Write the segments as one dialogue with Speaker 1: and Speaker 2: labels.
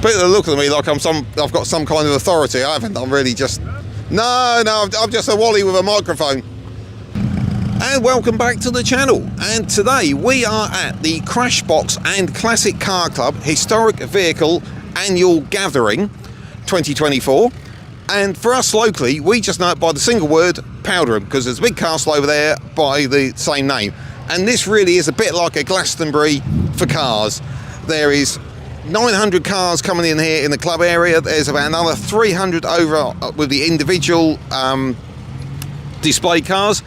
Speaker 1: People look at me like I've got some kind of authority. I haven't. I'm really just... No, I'm just a Wally with a microphone. And welcome back to the channel. And today we are at the Crashbox and Classic Car Club Historic Vehicle Annual Gathering 2024. And for us locally, we just know it by the single word Powderham, because there's a big castle over there by the same name. And this really is a bit like a Glastonbury for cars. There is 900 cars coming in here in the club area. There's about another 300 over with the individual display cars.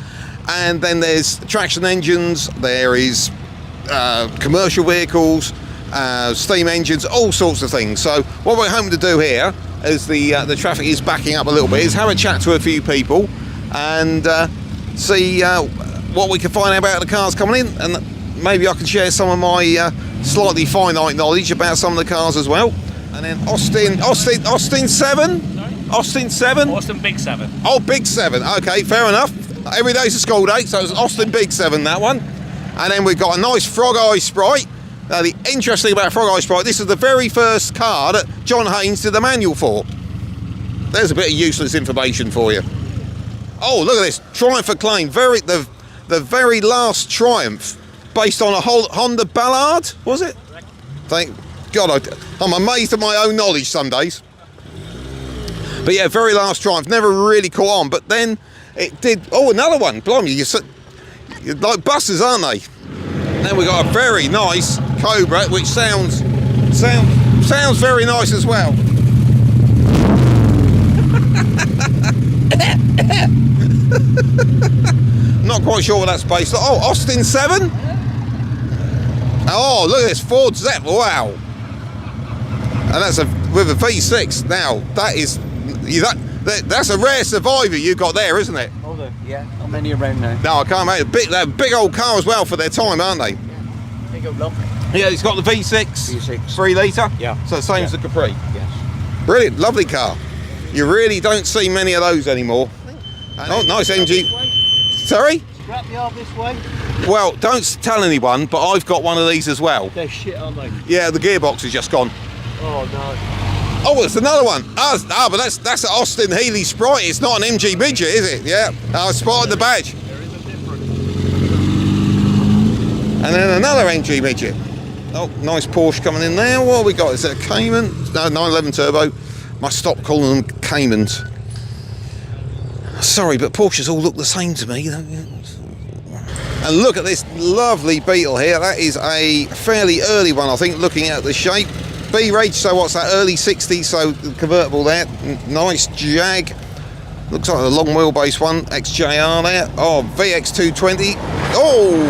Speaker 1: And then there's traction engines, there is commercial vehicles, steam engines, all sorts of things. So what we're hoping to do here, as the traffic is backing up a little bit, is have a chat to a few people and see what we can find out about the cars coming in, and maybe I can share some of my slightly finite knowledge about some of the cars as well. And then Austin 7? Sorry? Austin 7?
Speaker 2: Austin Big 7.
Speaker 1: Oh, Big 7, okay, fair enough. Every day's a school day, so it's Austin Big 7, that one. And then we've got a nice Frog Eye Sprite. Now, the interesting about Frog Eye Sprite, this is the very first car that John Haynes did the manual for. There's a bit of useless information for you. Oh, look at this, Triumph Acclaim, the very last Triumph, based on a Honda Ballard, was it? Thank God, I'm amazed at my own knowledge some days. But yeah, very last Triumph, never really caught on, but then it did. Oh, another one, blimey, you're like buses, aren't they? Then we got a very nice Cobra, which sounds very nice as well. Not quite sure what that's based on. Oh, Austin 7? Oh, look at this Ford Zep, wow. And that's with a V6. Now, that's a rare survivor you got there, isn't it?
Speaker 3: Oh, yeah, how many around now?
Speaker 1: No, I can't make it. They're a big old car as well for their time, aren't they?
Speaker 3: Yeah, big old lump.
Speaker 1: Yeah, it's got the V6. 3 litre?
Speaker 3: Yeah.
Speaker 1: So the same as the Capri?
Speaker 3: Yes.
Speaker 1: Brilliant, lovely car. You really don't see many of those anymore. Oh, nice MG. Sorry?
Speaker 3: Scrap yard this way.
Speaker 1: Well, don't tell anyone, but I've got one of these as well.
Speaker 3: They're shit, aren't they?
Speaker 1: Yeah, the gearbox has just gone.
Speaker 3: Oh, no.
Speaker 1: Oh, it's another one. But that's an Austin Healey Sprite. It's not an MG Midget, is it? Yeah, I spotted the badge.
Speaker 3: There is a difference.
Speaker 1: And then another MG Midget. Oh, nice Porsche coming in there. What have we got? Is it a Cayman? No, 911 Turbo. Must stop calling them Caymans. Sorry, but Porsches all look the same to me. And look at this lovely Beetle here. That is a fairly early one, I think, looking at the shape. B-Rage, so what's that, early 60s, so convertible there. Nice Jag. Looks like a long wheelbase one, XJR there. Oh, VX220. Oh!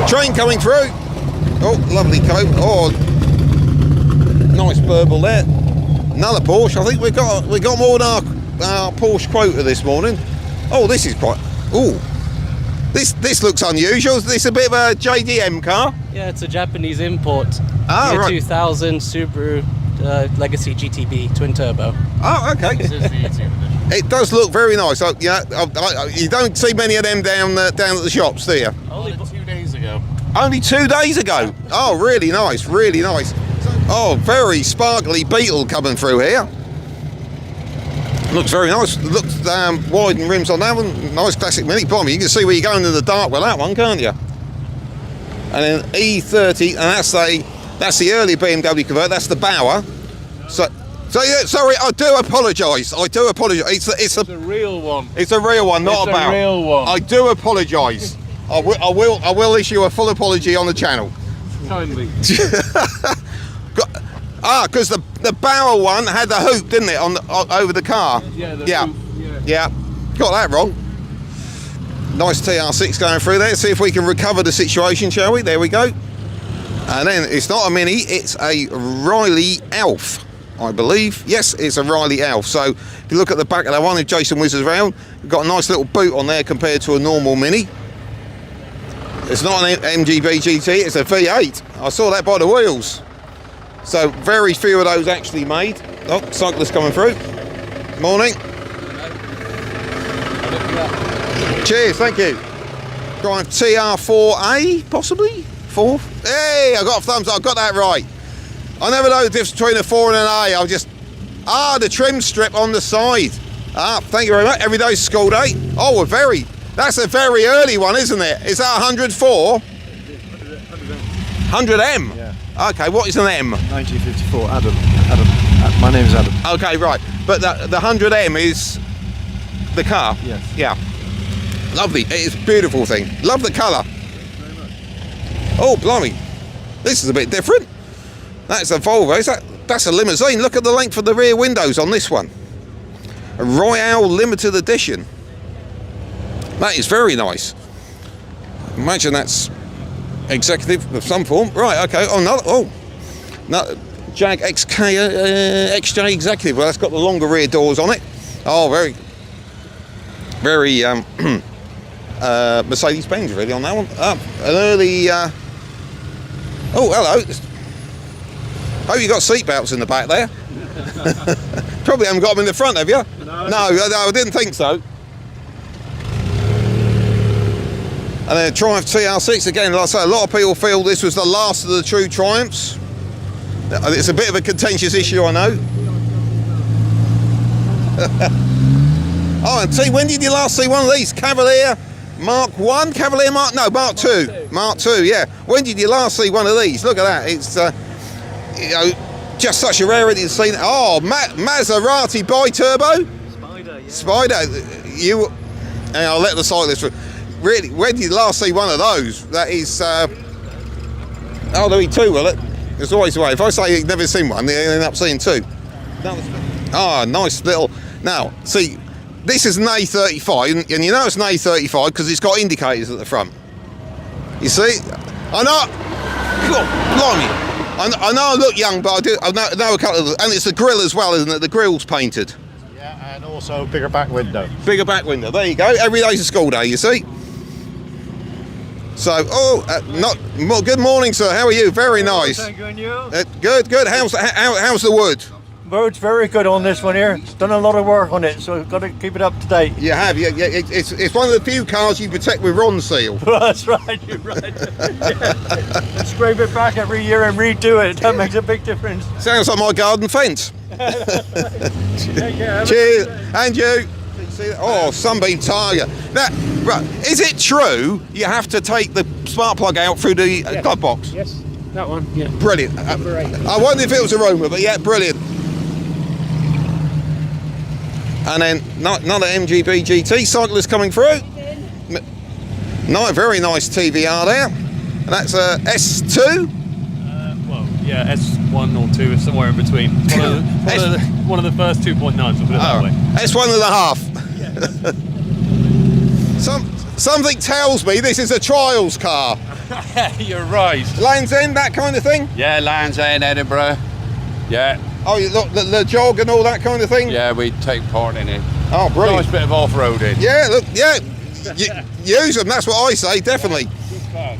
Speaker 1: Train coming through. Oh, lovely coat. Oh, nice burble there. Another Porsche. I think we got more than our Porsche quota this morning. Oh, this is quite... Oh, this looks unusual. Is this a bit of a JDM car?
Speaker 2: Yeah, it's a Japanese import.
Speaker 1: Ah,
Speaker 2: Year
Speaker 1: right.
Speaker 2: 2000 Subaru Legacy GTB twin turbo.
Speaker 1: Oh, okay. It does look very nice. Yeah, you don't see many of them down at the shops, do you?
Speaker 2: Only
Speaker 3: 2 days ago.
Speaker 1: Only 2 days ago. Oh, really nice, really nice. Oh, very sparkly Beetle coming through here. Looks very nice. Looks widened rims on that one. Nice classic Mini. Blimey, you can see where you're going in the dark with that one, can't you? And then E30, and that's the early BMW converter. That's the Bauer. So yeah, sorry, I do apologise. It's a
Speaker 3: real one.
Speaker 1: It's a real one, not a Bauer.
Speaker 3: It's a real one.
Speaker 1: I do apologise. I will issue a full apology on the channel.
Speaker 3: Kindly.
Speaker 1: Because the Bauer one had the hoop, didn't it, over the car?
Speaker 3: Yeah. Hoop,
Speaker 1: yeah. Got that wrong. Nice TR6 going through there. See if we can recover the situation, shall we? There we go. And then it's not a Mini, it's a Riley Alf, I believe. Yes, it's a Riley Alf. So if you look at the back of that one, if Jason whizzes around, you've got a nice little boot on there compared to a normal Mini. It's not an MGB GT, it's a V8. I saw that by the wheels. So very few of those actually made. Oh, cyclist coming through. Morning. Cheers, thank you. Drive TR4A, possibly? 4? Hey, I got a thumbs up, I got that right. I never know the difference between a 4 and an A. I'll just... the trim strip on the side. Thank you very much. Every day's school day. Oh, that's a very early one, isn't it? Is that 104? 100M?
Speaker 4: Yeah.
Speaker 1: Okay, what is an M?
Speaker 4: 1954, Adam. My name's Adam.
Speaker 1: Okay, right. But the 100M is the car?
Speaker 4: Yes.
Speaker 1: Yeah. Lovely. It is a beautiful thing. Love the colour. Oh, blimey. This is a bit different. That's a Volvo. That's a limousine. Look at the length of the rear windows on this one. A Royale Limited Edition. That is very nice. Imagine that's executive of some form. Right, okay. No, Jag XJ Executive. Well, that's got the longer rear doors on it. Oh, very Mercedes-Benz really on that one. An early... oh, hello. Oh, you got seatbelts in the back there. Probably haven't got them in the front, have you? No, I didn't think so. And then Triumph TR6 again. Like I say, a lot of people feel this was the last of the true Triumphs. It's a bit of a contentious issue, I know. Oh, and see, when did you last see one of these? Cavalier Mark 1? Cavalier Mark? No, Mark 2. Mark 2, yeah. When did you last see one of these? Look at that. It's, you know, just such a rarity to see. Oh, Maserati bi-turbo? Spider. You... And I'll let the cyclist... Really, when did you last see one of those? That is... oh, there'll be two, will it? There's always a way. If I say you've never seen one, you end up seeing two. Oh, nice little... Now, see... This is an A35, and you know it's an A35 because it's got indicators at the front. You see? I know... God, blimey. I know I look young, but I know a couple of... And it's the grille as well, isn't it? The grille's painted.
Speaker 4: Yeah, and also bigger back window.
Speaker 1: Bigger back window. There you go. Every day's a school day, you see? So, good morning, sir. How are you? Very nice.
Speaker 5: Thank you, and you?
Speaker 1: Good. How's the wood?
Speaker 5: Bird's very good on this one here. It's done a lot of work on it, so we've got to keep it up to date.
Speaker 1: You have, yeah. It's one of the few cars you protect with Ron seal.
Speaker 5: That's right, you're right. Yeah. Scrape it back every year and redo it. That makes a big difference.
Speaker 1: Sounds like my garden fence. Cheers, and you. Oh, Sunbeam Tiger. Now, right, is it true you have to take the spark plug out through the glove box?
Speaker 3: Yes, that one, yeah.
Speaker 1: Brilliant. I wondered if it was a rumour, but yeah, brilliant. And then another MGB GT cyclist coming through. Very nice TVR there. And that's a S2.
Speaker 3: Well, yeah, S1 or 2 is somewhere in between. One of the first 2.9s, we'll put it that way.
Speaker 1: S1 and a half. Something tells me this is a trials car.
Speaker 3: You're right.
Speaker 1: Land's End, that kind of thing?
Speaker 3: Yeah, Land's End, Edinburgh. Yeah.
Speaker 1: Oh, you look, the jog and all that kind of thing?
Speaker 3: Yeah, we take part in it.
Speaker 1: Oh, brilliant.
Speaker 3: Nice bit of off-roading.
Speaker 1: Yeah, look, yeah. Use them, that's what I say, definitely.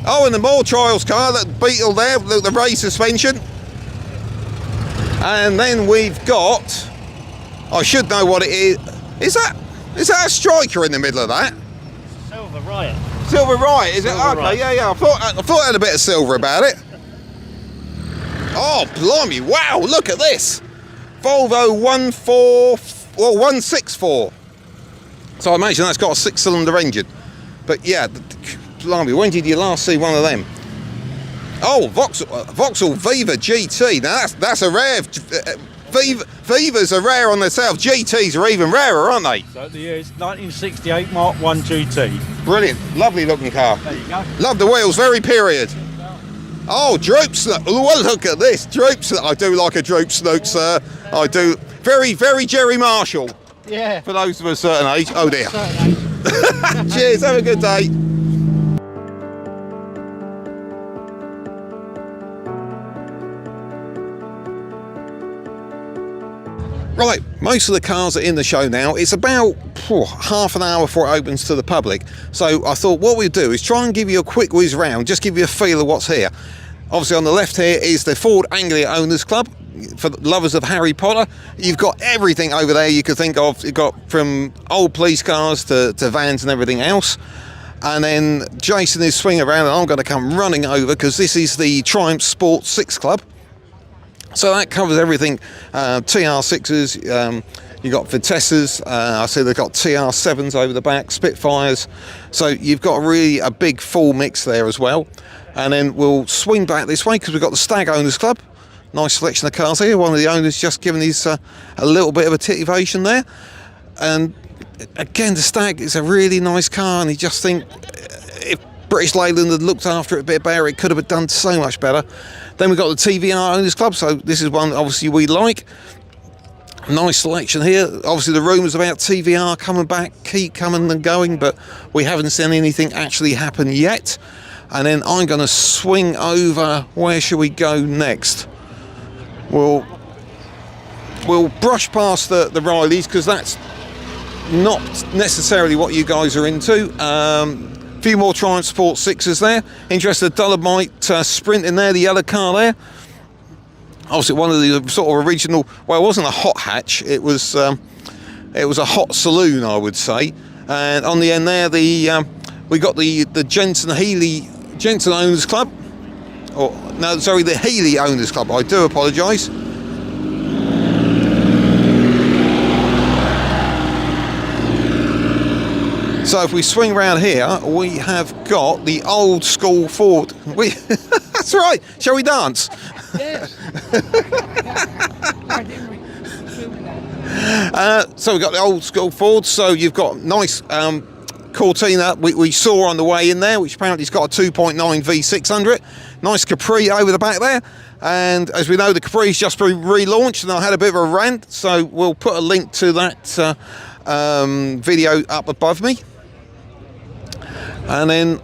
Speaker 1: Oh, and the more trials car, that Beetle there, the raised suspension. And then we've got, I should know what it is. Is that a striker in the middle of that?
Speaker 5: Silver Riot.
Speaker 1: Silver Riot, is it?
Speaker 5: Silver
Speaker 1: Okay,
Speaker 5: Riot.
Speaker 1: yeah. I thought it had a bit of silver about it. Oh, blimey, wow, look at this. Volvo 164. So I imagine that's got a 6-cylinder engine. But yeah, blimey, when did you last see one of them? Oh, Vauxhall Viva GT. Now that's a rare. Vivas are rare on themselves. GTs are even rarer, aren't they?
Speaker 5: So the year is 1968 Mark 1 GT.
Speaker 1: Brilliant, lovely looking car.
Speaker 5: There you go.
Speaker 1: Love the wheels, very period. Oh, droop snook. Well, look at this. Droop snook. I do like a droop snook, sir. I do. Very, very Jerry Marshall.
Speaker 5: Yeah.
Speaker 1: For those of a certain age. Oh, dear. Cheers. Have a good day. Right, most of the cars are in the show now. It's about half an hour before it opens to the public. So I thought what we'd do is try and give you a quick whiz round, just give you a feel of what's here. Obviously on the left here is the Ford Anglia Owners Club. For the lovers of Harry Potter, you've got everything over there you could think of. You've got from old police cars to vans and everything else. And then Jason is swinging around and I'm going to come running over because this is the Triumph Sport 6 Club. So that covers everything. TR6s, you've got Vitesses, I see they've got TR7s over the back, Spitfires. So you've got really a big full mix there as well. And then we'll swing back this way because we've got the Stag Owners Club. Nice selection of cars here. One of the owners just giving his a little bit of a titivation there. And again, the Stag is a really nice car, and you just think if British Leyland had looked after it a bit better, it could have done so much better. Then we've got the TVR Owners Club, so this is one obviously we like. Nice selection here. Obviously the rumours about TVR coming back keep coming and going, but we haven't seen anything actually happen yet. And then I'm going to swing over, where should we go next? We'll brush past the Rileys, because that's not necessarily what you guys are into. A few more Triumph Sport 6s there. Interested Dolomite Sprint in there, the yellow car there. Obviously one of the sort of original, well, it wasn't a hot hatch, it was a hot saloon, I would say. And on the end there, we got the Jensen Owners Club. Or no, sorry, the Healy Owners Club. I do apologise. So if we swing around here, we have got the old school Ford. That's right. Shall we dance?
Speaker 6: Yes.
Speaker 1: So we've got the old school Ford. So you've got nice Cortina we saw on the way in there, which apparently has got a 2.9 V6 under it. Nice Capri over the back there. And as we know, the Capri's just been relaunched, and I had a bit of a rant, so we'll put a link to that video up above me. And then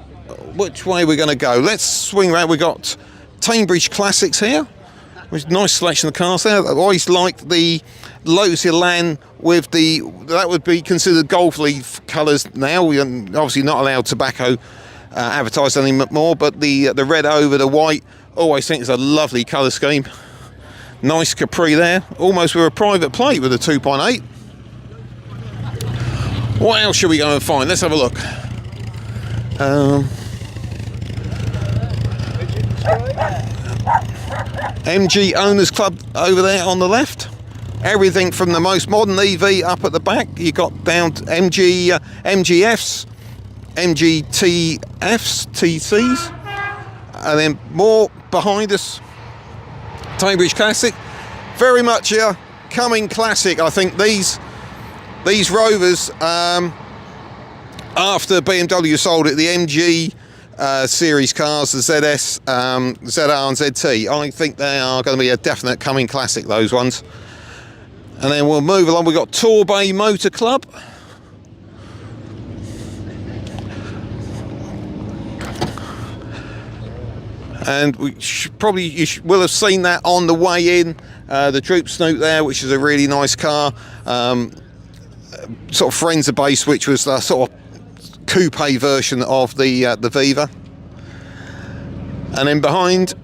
Speaker 1: which way we're going to go? Let's swing around. We've got Cambridge Classics here, which is a nice selection of cars there. I've always liked the Lotus Elan with that would be considered Golf Leaf colours now. We're obviously not allowed tobacco advertised anymore, but the red over the white, always think it's a lovely colour scheme. Nice Capri there, almost with a private plate with a 2.8. What else should we go and find? Let's have a look. MG Owners Club over there on the left. Everything from the most modern EV up at the back. You got down to MGFs, MGTFs, TCs, and then more behind us. Cambridge Classic, very much a coming classic. I think these Rovers, after BMW sold it, the MG series cars, the ZS, ZR and ZT, I think they are going to be a definite coming classic, those ones. And then we'll move along. We've got Torbay Motor Club. And we will have seen that on the way in. The Droop Snoot there, which is a really nice car. Sort of Frenza base, which was the sort of coupe version of the Viva. And then behind,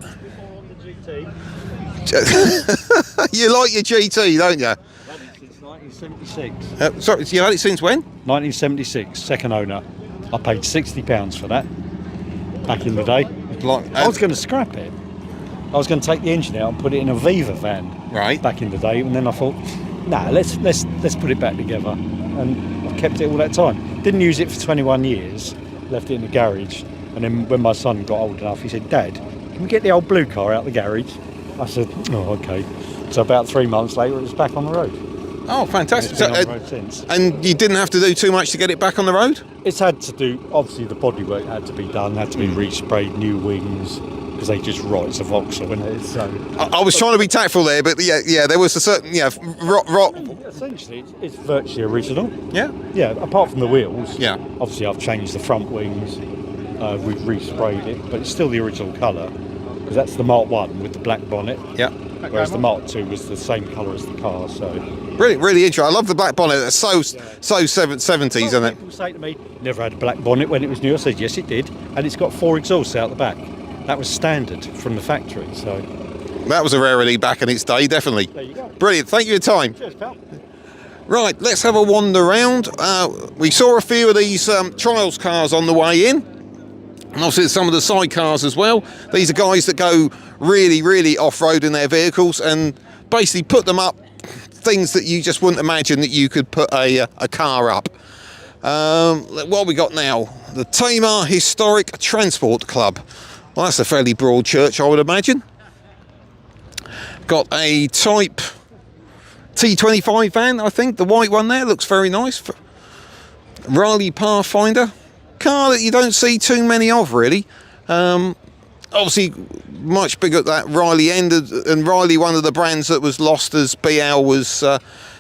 Speaker 1: you like your GT, don't you?
Speaker 5: I've had it since 1976.
Speaker 1: Sorry, you had it since when?
Speaker 5: 1976, second owner. I paid £60 for that back in the day. I was going to scrap it. I was going to take the engine out and put it in a Viva van.
Speaker 1: Right.
Speaker 5: Back in the day, and then I thought, nah, let's put it back together. And I've kept it all that time. Didn't use it for 21 years. Left it in the garage. And then when my son got old enough, he said, "Dad, can we get the old blue car out the garage?" I said, "Oh, okay." So about 3 months later, it was back on the road.
Speaker 1: Oh, fantastic.
Speaker 5: It's been on the road since.
Speaker 1: And you didn't have to do too much to get it back on the road?
Speaker 5: It's had to do, obviously the bodywork had to be done, had to be resprayed, new wings, because they just rot. It's a Vauxhall, isn't it? So
Speaker 1: I was trying to be tactful there, but yeah, there was a certain, rot.
Speaker 5: Essentially, it's virtually original.
Speaker 1: Yeah?
Speaker 5: Yeah, apart from the wheels.
Speaker 1: Yeah.
Speaker 5: Obviously, I've changed the front wings, we've resprayed it, but it's still the original colour, because that's the Mark 1 with the black bonnet.
Speaker 1: Yeah.
Speaker 5: Whereas the Mark 2 was the same colour as the car, so...
Speaker 1: Really interesting. I love the black bonnet. It's so 70s, isn't it?
Speaker 5: People say to me, never had a black bonnet when it was new. I said, yes, it did. And it's got 4 exhausts out the back. That was standard from the factory, so...
Speaker 1: That was a rarity back in its day, definitely.
Speaker 5: There you go.
Speaker 1: Brilliant. Thank you for your time.
Speaker 5: Cheers, pal.
Speaker 1: Right, let's have a wander around. We saw a few of these trials cars on the way in. And obviously some of the sidecars as well. These are guys that go really off-roading their vehicles and basically put them up things that you just wouldn't imagine that you could put a car up. What we got now? The Tamar Historic Transport Club. Well, that's a fairly broad church, I would imagine. Got a Type T25 van, I think. The white one there looks very nice. Riley Pathfinder. Car that you don't see too many of, really. Obviously, much bigger at that Riley end, and Riley, one of the brands that was lost as BL was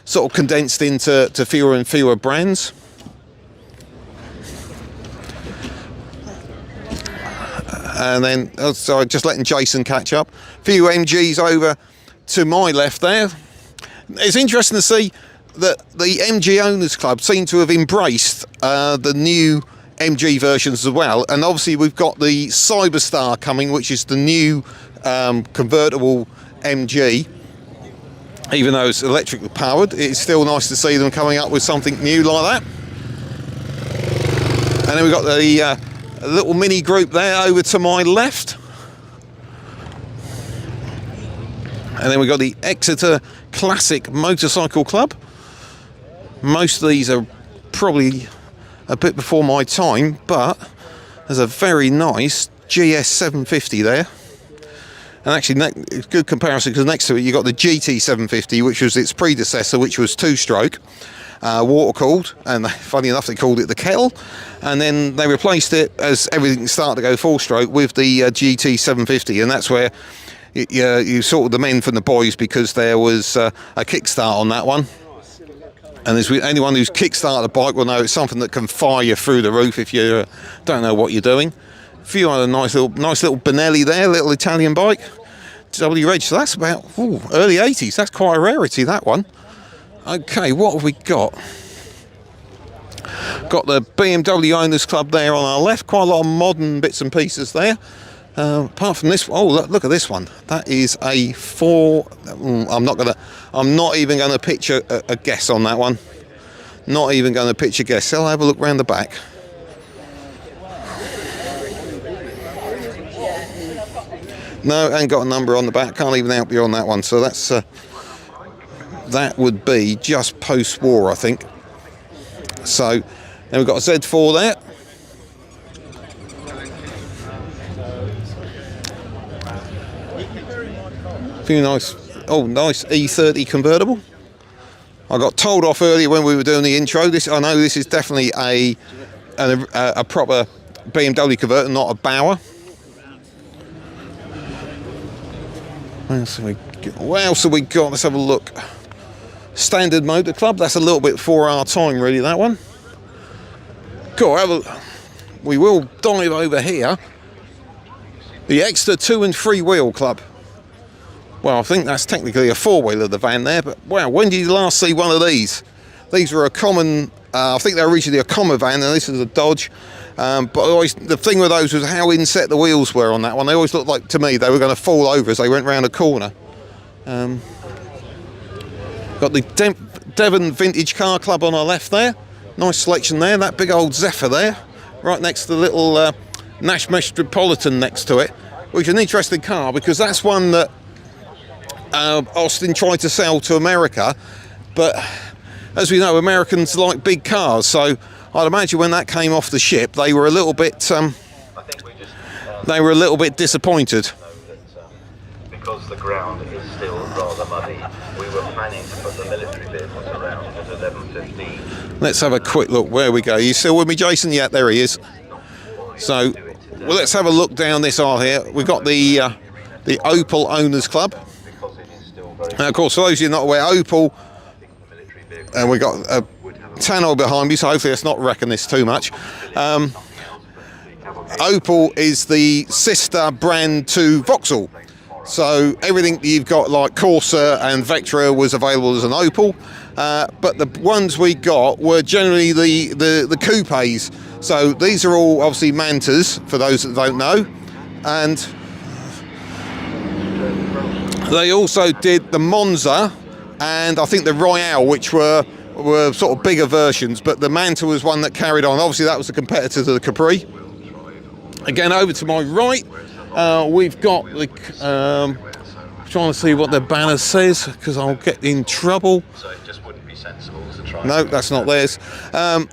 Speaker 1: sort of condensed into fewer and fewer brands. And then, sorry, just letting Jason catch up. A few MGs over to my left there. It's interesting to see that the MG Owners Club seem to have embraced the new MG versions as well, and obviously we've got the Cyberstar coming, which is the new convertible MG. Even though it's electrically powered, it's still nice to see them coming up with something new like that. And then we've got the little mini group there over to my left, and then we've got the Exeter Classic Motorcycle Club. Most of these are probably a bit before my time, but there's a very nice GS 750 there. And actually, it's good comparison because next to it you've got the GT 750, which was its predecessor, which was two-stroke, water-cooled, and funny enough they called it the Kettle, and then they replaced it as everything started to go four-stroke with the GT 750, and that's where you sorted the men from the boys, because there was a kickstart on that one. And anyone who's kickstarted a bike will know it's something that can fire you through the roof if you don't know what you're doing. A few other nice little Benelli there, little Italian bike. W Reg, so that's about early 80s. That's quite a rarity, that one. Okay, what have we got? Got the BMW Owners Club there on our left. Quite a lot of modern bits and pieces there. Apart from this, look at this one. That is a I'm not even going to pitch a guess on that one. Not even going to pitch a guess. So I'll have a look round the back. No, ain't got a number on the back. Can't even help you on that one. So that's that would be just post-war, I think. So then we've got a Z4 there. Nice E30 convertible. I got told off earlier when we were doing the intro. I know this is definitely a proper BMW converter, not a Bauer. What else have we got? Let's have a look. Standard Motor Club. That's a little bit before our time, really. That one. Cool. We will dive over here. The Exeter 2 and 3 Wheel Club. Well, I think that's technically a four-wheeler, the van there, but wow, when did you last see one of these? These were a common, I think they were originally a Commer van, and this is a Dodge, but always, the thing with those was how inset the wheels were on that one. They always looked like, to me, they were going to fall over as they went round a corner. Got the Devon Vintage Car Club on our left there. Nice selection there, that big old Zephyr there, right next to the little Nash Metropolitan next to it, which is an interesting car because that's one that Austin tried to sell to America, but as we know, Americans like big cars, so I'd imagine when that came off the ship they were a little bit disappointed.
Speaker 6: Because the ground is still rather muddy, we were planning to put the military vehicles around at 11:15.
Speaker 1: Let's have a quick look. Where we go? Are you still with me, Jason? Yeah, there he is. So well, let's have a look down this aisle here. We've got the Opel Owners Club. And of course, for those of you not aware, Opel, and we've got a Tannoy behind me, so hopefully it's not wrecking this too much. Opel is the sister brand to Vauxhall. So everything you've got like Corsa and Vectra was available as an Opel, but the ones we got were generally the coupes. So these are all obviously Mantas, for those that don't know, and they also did the Monza and I think the Royale, which were sort of bigger versions, but the Manta was one that carried on. Obviously that was a competitor to the Capri. Again, over to my right, We've got the trying to see what the banner says because I'll get in trouble.
Speaker 6: So it just wouldn't be sensible to try.
Speaker 1: No, that's not theirs.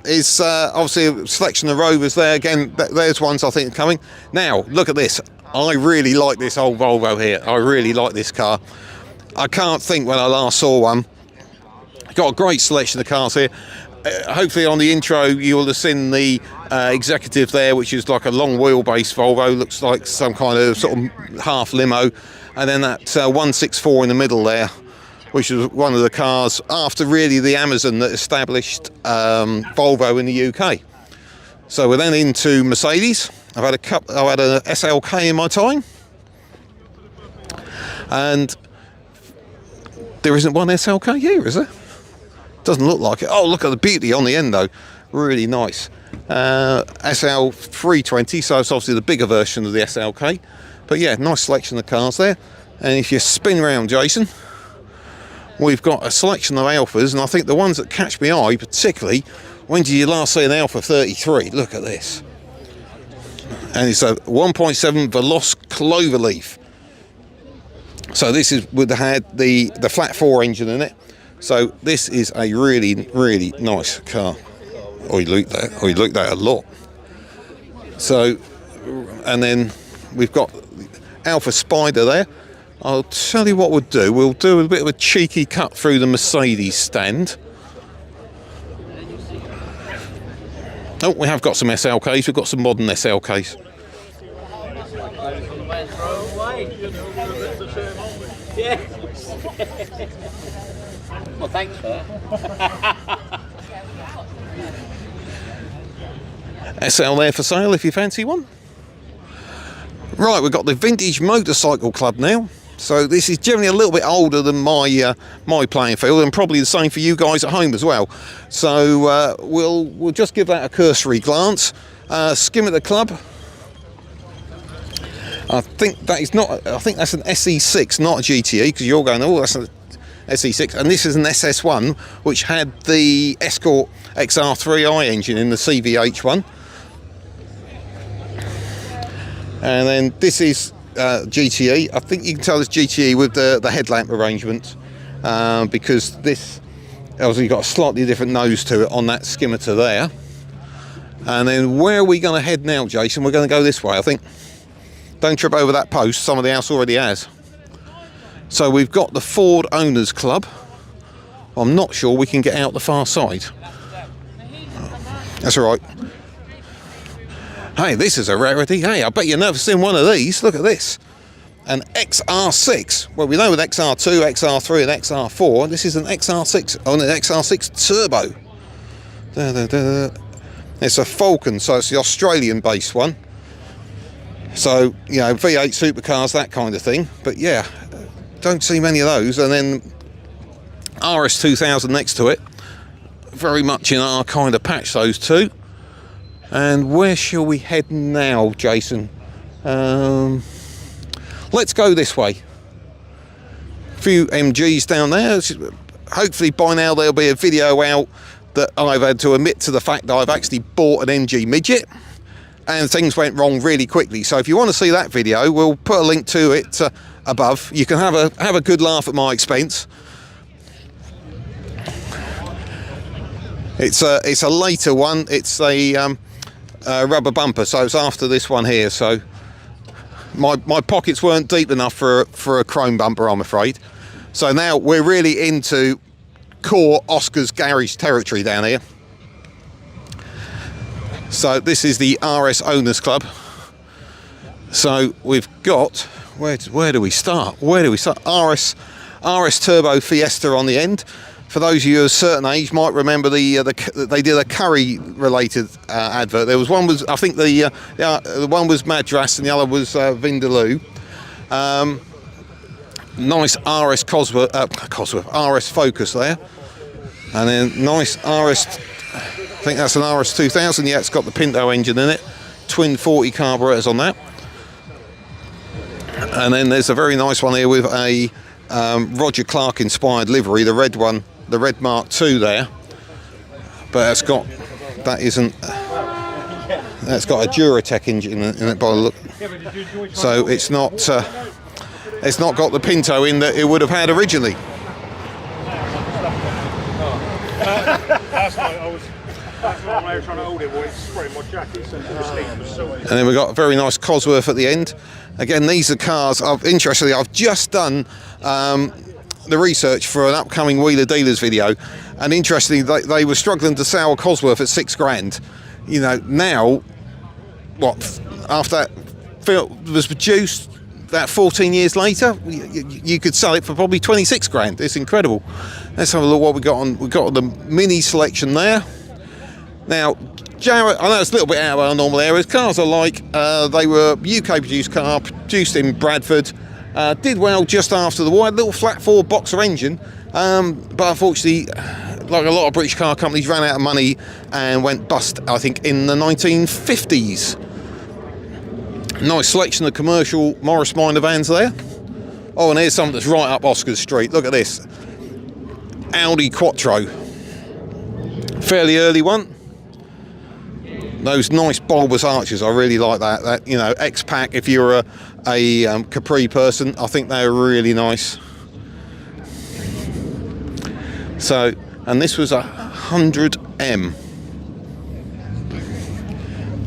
Speaker 1: It's obviously a selection of Rovers there. Again, there's ones I think are coming. Now, look at this. I really like this old Volvo here. I really like this car. I can't think when I last saw one. Got a great selection of cars here. Hopefully on the intro you'll have seen the Executive there, which is like a long wheelbase Volvo. Looks like some kind of sort of half limo. And then that 164 in the middle there, which is one of the cars after really the Amazon that established Volvo in the UK. So we're then into Mercedes. I've had an SLK in my time, and there isn't one SLK here, is there? Doesn't look like it. Oh, look at the beauty on the end though, really nice. SL 320, so it's obviously the bigger version of the SLK. But yeah, nice selection of cars there. And if you spin round, Jason, we've got a selection of Alphas, and I think the ones that catch my eye particularly, when did you last see an Alpha 33? Look at this. And it's a 1.7 Veloce Cloverleaf. So this is would have had the flat 4 engine in it. So this is a really, really nice car. Oh, you look that. Oh, you look that a lot. So, and then we've got Alpha Spider there. I'll tell you what we'll do. We'll do a bit of a cheeky cut through the Mercedes stand. Oh, we have got some SLKs. We've got some modern SLKs.
Speaker 2: Well, thanks for that.
Speaker 1: SL there for sale if you fancy one. Right, we've got the Vintage Motorcycle Club now. So this is generally a little bit older than my playing field, and probably the same for you guys at home as well. So we'll just give that a cursory glance. Skim at the club. I think that is not. I think that's an SE6, not a GTE, because you're going, oh, that's an SE6, and this is an SS1, which had the Escort XR3i engine in the CVH one. And then this is GTE. I think you can tell it's GTE with the headlamp arrangement, because this obviously got a slightly different nose to it on that skimmeter there. And then where are we going to head now, Jason? We're going to go this way, I think. Don't trip over that post, somebody else already has. So we've got the Ford Owners Club. I'm not sure we can get out the far side. That's all right. Hey, this is a rarity. Hey, I bet you've never seen one of these. Look at this. An XR6. Well, we know with XR2, XR3 and XR4, this is an XR6 on an XR6 Turbo. It's a Falcon, so it's the Australian-based one. So, you know, V8 supercars, that kind of thing. But yeah, don't see many of those. And then RS2000 next to it. Very much in our kind of patch, those two. And where shall we head now, Jason? Let's go this way. A few MGs down there. Hopefully by now there'll be a video out that I've had to admit to the fact that I've actually bought an MG midget, and things went wrong really quickly. So if you want to see that video, we'll put a link to it above. You can have a good laugh at my expense. It's a later one. It's a rubber bumper, so it's after this one here. So my pockets weren't deep enough for a chrome bumper, I'm afraid. So now we're really into core Oscar's garage territory down here. So this is the RS Owners Club. So we've got, where do we start? RS Turbo Fiesta on the end. For those of you of a certain age, might remember they did a curry related advert. There was one was, I think the one was Madras and the other was Vindaloo. Nice RS RS Focus there, and then nice RS. I think that's an RS2000. Yeah, it's got the Pinto engine in it. Twin 40 carburetors on that. And then there's a very nice one here with a Roger Clark inspired livery, the red one, the red Mark II there. But it's got, that isn't, That's got a Duratec engine in it by the look. So it's not got the Pinto in that it would have had originally. And then we've got a very nice Cosworth at the end. Again, these are cars. Interestingly, I've just done the research for an upcoming Wheeler Dealers video, and interestingly, they were struggling to sell a Cosworth at £6,000. You know, now, what, after that film was produced, that 14 years later, you could sell it for probably £26,000. It's incredible. Let's have a look what we got on. We've got the Mini selection there. Now, Jarrett, I know it's a little bit out of our normal areas. Cars are like, they were UK produced car, produced in Bradford, did well just after the war, a little flat 4 boxer engine, but unfortunately, like a lot of British car companies, ran out of money and went bust, I think, in the 1950s. Nice selection of commercial Morris Minor vans there. Oh, and here's something that's right up Oscars Street. Look at this. Audi Quattro. Fairly early one. Those nice bulbous arches, I really like that. That, you know, X-Pac, if you're a Capri person, I think they're really nice. So, and this was a 100M.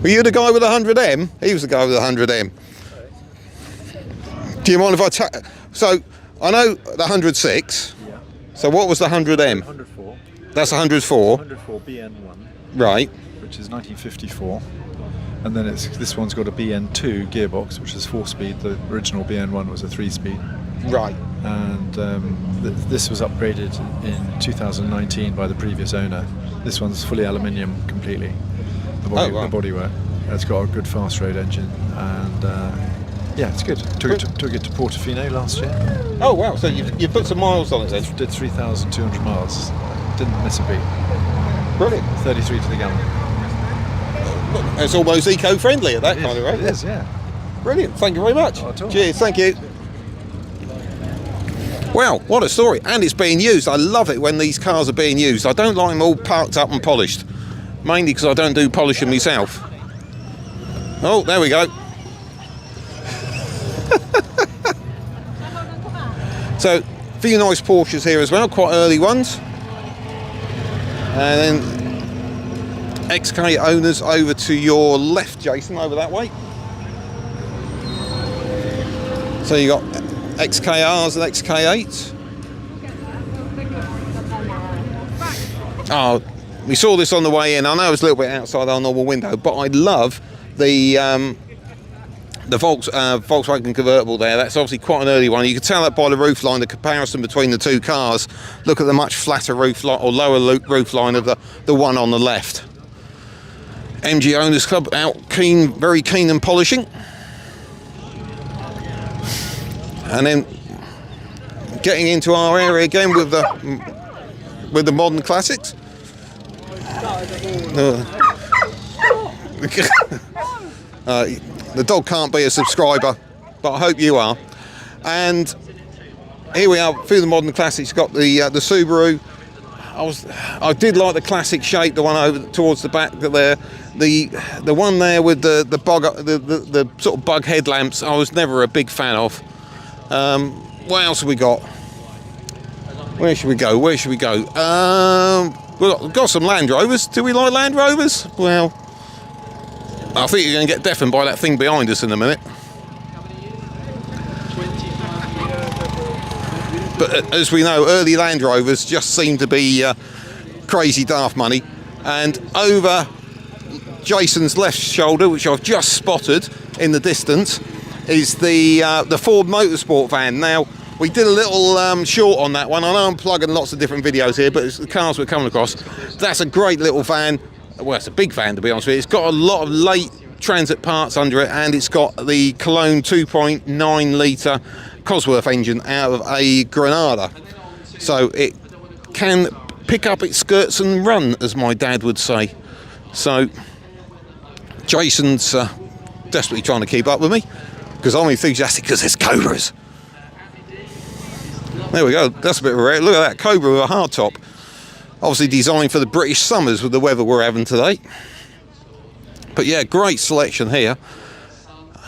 Speaker 1: Were you the guy with the 100M? He was the guy with the 100M. Do you mind if I so, I know the 106.
Speaker 4: Yeah.
Speaker 1: So what was the 100M?
Speaker 4: 104.
Speaker 1: That's 104.
Speaker 4: 104 BN1.
Speaker 1: Right.
Speaker 4: Which is 1954. And then this one's got a BN2 gearbox, which is 4-speed. The original BN1 was a 3-speed.
Speaker 1: Right.
Speaker 4: And this was upgraded in 2019 by the previous owner. This one's fully aluminium completely. The bodywork. It's got a good fast road engine, and yeah, it's good. Took it to Portofino last year.
Speaker 1: Oh wow! So you put some miles on it then?
Speaker 4: Did 3,200 miles. Didn't miss a beat.
Speaker 1: Brilliant.
Speaker 4: 33 to the gallon.
Speaker 1: It's almost eco-friendly at that kind of rate.
Speaker 4: It is, yeah.
Speaker 1: Brilliant. Thank you very much.
Speaker 4: Not at all.
Speaker 1: Cheers. Thank you. Well, what a story. And it's being used. I love it when these cars are being used. I don't like them all parked up and polished. Mainly because I don't do polishing myself. Oh, there we go. So, a few nice Porsches here as well, quite early ones. And then XK owners over to your left, Jason, over that way. So you got XKRs and XK8s. Oh, we saw this on the way in. I know it's a little bit outside our normal window, but I love the Volkswagen convertible there. That's obviously quite an early one. You can tell that by the roofline, the comparison between the two cars. Look at the much flatter roofline or lower roofline of the one on the left. MG Owners Club out keen, very keen and polishing. And then getting into our area again with the modern classics. The dog can't be a subscriber, but I hope you are. And here we are through the modern classics. Got the Subaru. I did like the classic shape, the one over towards the back there. The one there with the sort of bug headlamps, I was never a big fan of. What else have we got? Where should we go? We've got some Land Rovers. Do we like Land Rovers? Well, I think you're going to get deafened by that thing behind us in a minute. But as we know, early Land Rovers just seem to be crazy daft money. And over Jason's left shoulder, which I've just spotted in the distance, is the Ford Motorsport van. Now, we did a little short on that one. I know I'm plugging lots of different videos here, but it's the cars we're coming across. That's a great little van. Well, it's a big van, to be honest with you. It's got a lot of late transit parts under it, and it's got the Cologne 2.9 litre Cosworth engine out of a Granada. So it can pick up its skirts and run, as my dad would say. So Jason's desperately trying to keep up with me, because I'm enthusiastic because there's Cobras. There we go, that's a bit rare. Look at that, Cobra with a hardtop. Obviously designed for the British summers with the weather we're having today. But yeah, great selection here.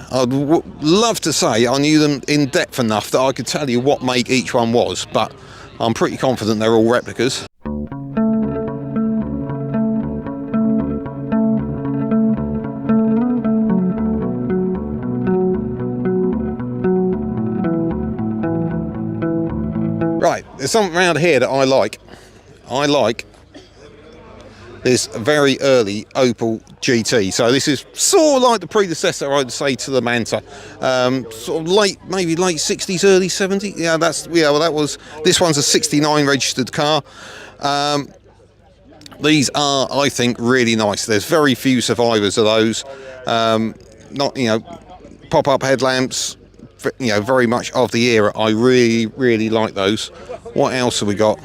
Speaker 1: I'd love to say I knew them in depth enough that I could tell you what make each one was, but I'm pretty confident they're all replicas. Right, there's something around here that I like. I like this very early Opel GT. So this is sort of like the predecessor, I'd say, to the Manta. Sort of late, maybe late 60s, early 70s. Yeah, well, that was. This one's a 69 registered car. These are, I think, really nice. There's very few survivors of those. Not, pop-up headlamps. Very much of the era. I really like those. What else have we got?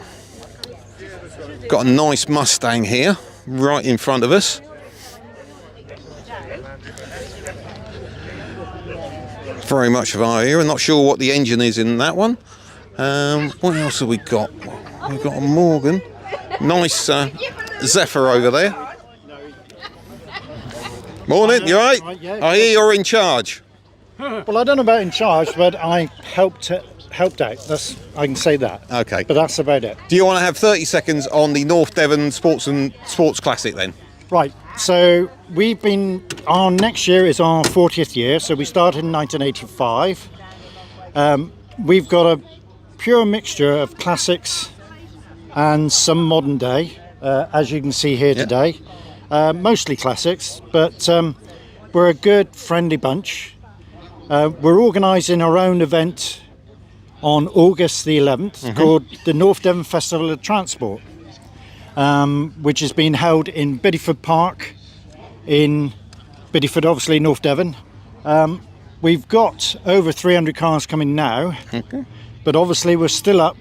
Speaker 1: Got a nice Mustang here, right in front of us. Very much of our era. Not sure what the engine is in that one. What else have we got? We've got a Morgan. Nice Zephyr over there. Morning, you alright? I hear you're in charge.
Speaker 5: Well, I don't know about in charge, but I helped out. I can say that.
Speaker 1: Okay.
Speaker 5: But that's about it.
Speaker 1: Do you want to have 30 seconds on the North Devon Sports Classic then?
Speaker 5: Right. So our next year is our 40th year. So we started in 1985. We've got a pure mixture of classics and some modern day, as you can see here today. Mostly classics, but we're a good, friendly bunch. We're organising our own event on August the 11th called the North Devon Festival of Transport, which is being held in Bideford Park in Bideford, obviously North Devon. We've got over 300 cars coming now, but obviously we're still up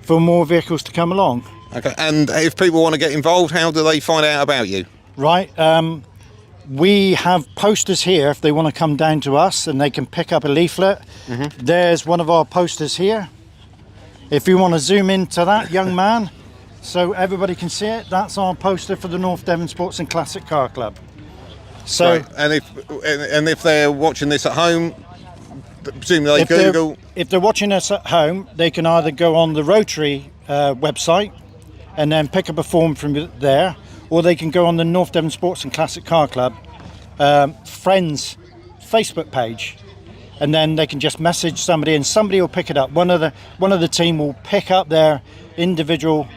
Speaker 5: for more vehicles to come along.
Speaker 1: Okay, and if people want to get involved, how do they find out about you?
Speaker 5: Right. We have posters here if they want to come down to us, and they can pick up a leaflet. There's one of our posters here. If you want to zoom into that, young man, so everybody can see it, that's our poster for the North Devon Sports and Classic Car Club. So,
Speaker 1: right. And if they're watching this at home, presumably they Google.
Speaker 5: If they're watching us at home, they can either go on the Rotary website and then pick up a form from there, or they can go on the North Devon Sports and Classic Car Club Friends Facebook page, and then they can just message somebody and somebody will pick it up. One of the team will pick up their individual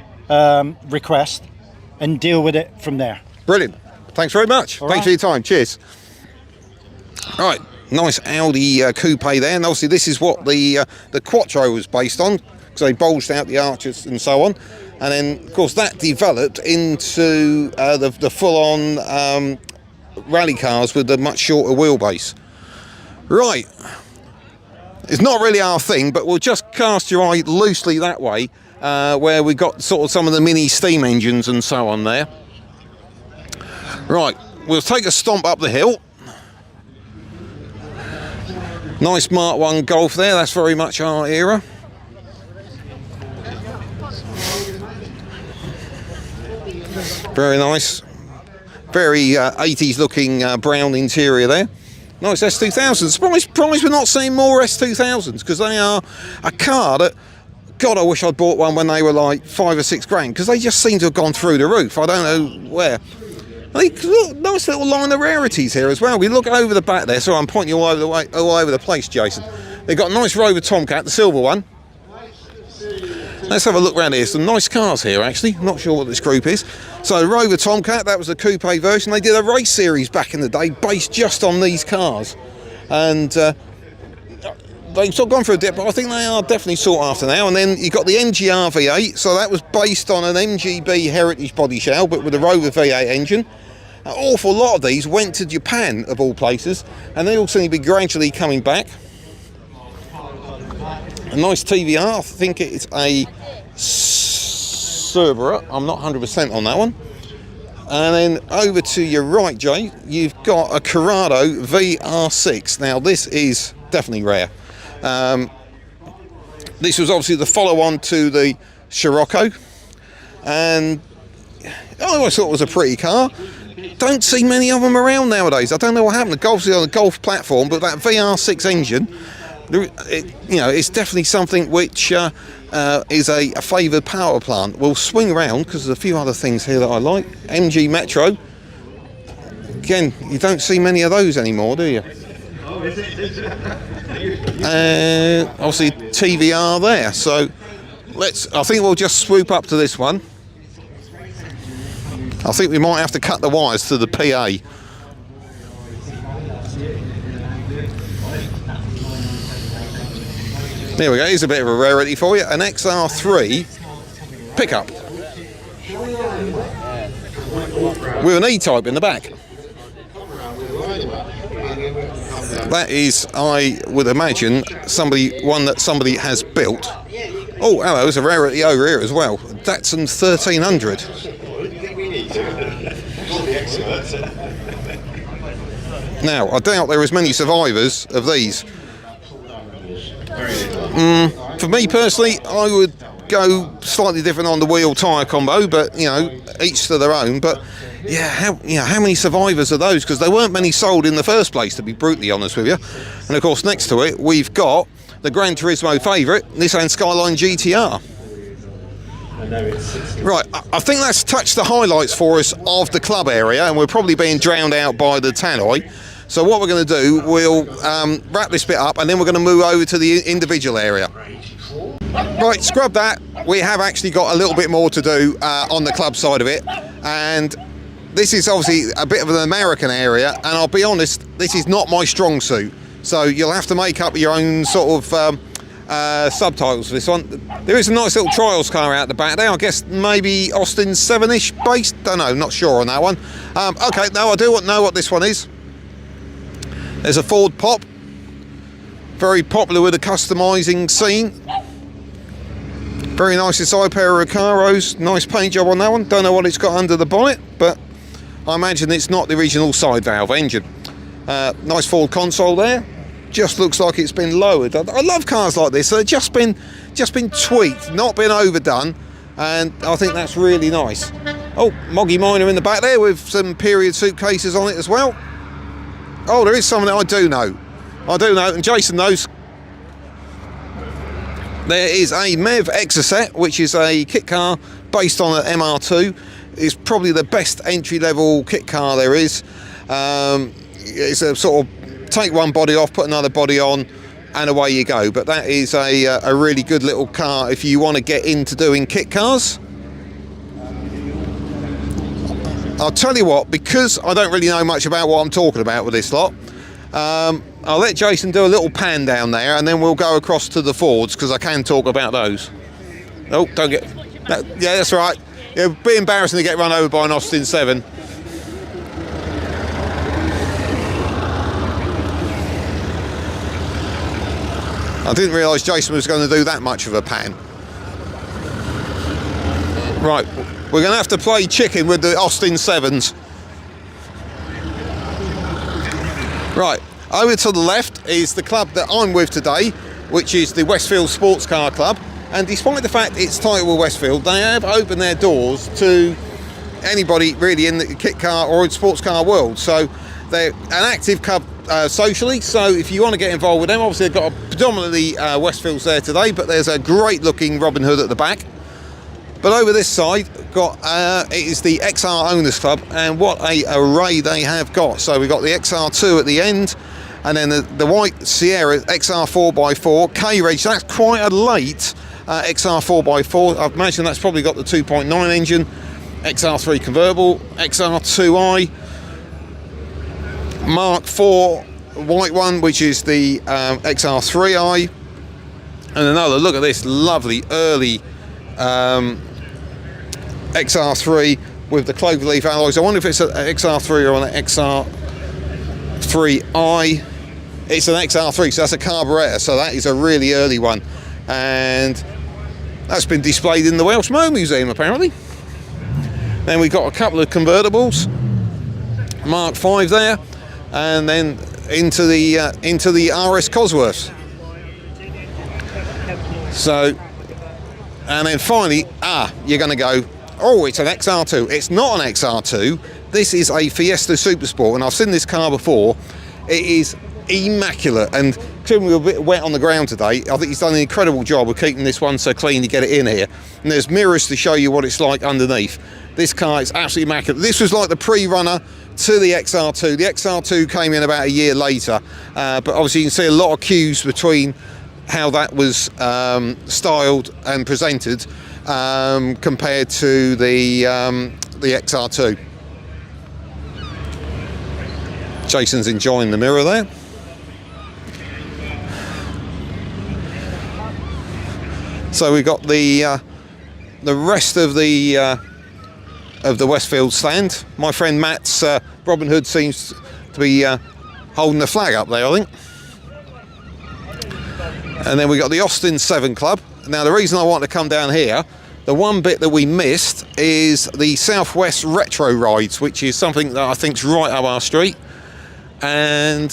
Speaker 5: request and deal with it from there.
Speaker 1: Brilliant. Thanks very much. Thanks for your time. Cheers. All right, nice Audi coupe there, and obviously this is what the Quattro was based on, because they bulged out the arches and so on. And then, of course, that developed into the full-on rally cars with the much shorter wheelbase. Right. It's not really our thing, but we'll just cast your eye loosely that way, where we've got sort of some of the mini steam engines and so on there. Right, we'll take a stomp up the hill. Nice Mark 1 Golf there, that's very much our era. Very nice, very 80s looking brown interior there. Nice S2000s. Surprised we're not seeing more S2000s, because they are a car that, God, I wish I'd bought one when they were like $5 or $6 grand, because they just seem to have gone through the roof. I don't know where. Nice little line of rarities here as well. We look over the back there, so I'm pointing you all over the place, Jason. They've got a nice Rover Tomcat, the silver one. Let's have a look around here. Some nice cars here, actually. Not sure what this group is. So Rover Tomcat, that was the coupe version. They did a race series back in the day based just on these cars. And they've sort of gone through a dip, but I think they are definitely sought after now. And then you've got the MGR V8. So that was based on an MGB Heritage body shell, but with a Rover V8 engine. An awful lot of these went to Japan, of all places. And they all seem to be gradually coming back. A nice TVR, I think it's a Cerberus, I'm not 100% on that one. And then over to your right, Jay, you've got a Corrado VR6. Now this is definitely rare. This was obviously the follow-on to the Scirocco, and I always thought it was a pretty car. don't see many of them around nowadays. I don't know what happened. The Golf's on a Golf platform, but that VR6 engine, it's definitely something which is a favoured power plant. We'll swing around because there's a few other things here that I like. MG Metro. Again, you don't see many of those anymore, do you? Obviously TVR there. So I think we'll just swoop up to this one. I think we might have to cut the wires to the PA. There we go, here's a bit of a rarity for you. An XR3 pickup with an E-type in the back. That is, I would imagine, one that somebody has built. Oh, hello, there's a rarity over here as well. Datsun 1300. Now, I doubt there is many survivors of these. For me personally, I would go slightly different on the wheel tyre combo, but each to their own. But yeah, how many survivors are those? Because there weren't many sold in the first place, to be brutally honest with you. And of course, next to it, we've got the Gran Turismo favourite, Nissan Skyline GTR. Right, I think that's touched the highlights for us of the club area, and we're probably being drowned out by the tannoy. So what we're going to do, we'll wrap this bit up, and then we're going to move over to the individual area. Right, scrub that. We have actually got a little bit more to do on the club side of it, and this is obviously a bit of an American area, and I'll be honest, this is not my strong suit. So you'll have to make up your own sort of subtitles for this one. There is a nice little trials car out the back there. I guess maybe Austin 7-ish based. Don't know, not sure on that one. Okay, no, I do know what this one is. There's a Ford Pop, very popular with the customising scene. Very nice inside, pair of Recaros. Nice paint job on that one. Don't know what it's got under the bonnet, but I imagine it's not the original side valve engine. Nice Ford console there. Just looks like it's been lowered. I love cars like this. They've just been tweaked, not been overdone, and I think that's really nice. Oh, Moggy Miner in the back there with some period suitcases on it as well. Oh, there is something that I do know, and Jason knows. There is a MEV Exeter, which is a kit car based on an MR2. It's probably the best entry-level kit car there is. It's a sort of take one body off, put another body on, and away you go. But that is a really good little car if you want to get into doing kit cars. I'll tell you what, because I don't really know much about what I'm talking about with this lot, I'll let Jason do a little pan down there, and then we'll go across to the Fords, because I can talk about those. Oh, don't get... No, yeah, that's right. It'd be embarrassing to get run over by an Austin 7. I didn't realise Jason was going to do that much of a pan. Right, we're going to have to play chicken with the Austin 7s. Right, over to the left is the club that I'm with today, which is the Westfield Sports Car Club. And despite the fact it's titled with Westfield, they have opened their doors to anybody really in the kit car or in sports car world. So they're an active club socially, so if you want to get involved with them, obviously they've got predominantly Westfields there today, but there's a great looking Robin Hood at the back. But over this side, it is the XR Owners Club, and what a array they have got. So we've got the XR2 at the end, and then the white Sierra XR 4x4 K-Reg. That's quite a late XR 4x4. I imagine that's probably got the 2.9 engine. XR3 convertible, XR2i, Mark IV white one, which is the XR3i, and another, look at this lovely early XR3 with the cloverleaf alloys. I wonder if it's an XR3 or an XR3i. It's an XR3, so that's a carburettor, so that is a really early one, and that's been displayed in the Welsh Motor Museum apparently. Then we've got a couple of convertibles, Mark V there, and then into the RS Cosworths. So, and then finally, you're going to go, oh, it's an XR2. It's not an XR2. this is a Fiesta Supersport, and I've seen this car before. It is immaculate, and considering we're a bit wet on the ground today, I think he's done an incredible job of keeping this one so clean to get it in here. And there's mirrors to show you what it's like underneath. This car is absolutely immaculate. This was like the pre-runner to the XR2. The XR2 came in about a year later, but obviously you can see a lot of cues between how that was styled and presented compared to the XR2. Jason's enjoying the mirror there. So we've got the rest of the Westfield stand. My friend Matt's Robin Hood seems to be holding the flag up there, I think. And then we got the Austin 7 Club. Now the reason I want to come down here, the one bit that we missed is the Southwest Retro Rides, which is something that I think's right up our street. And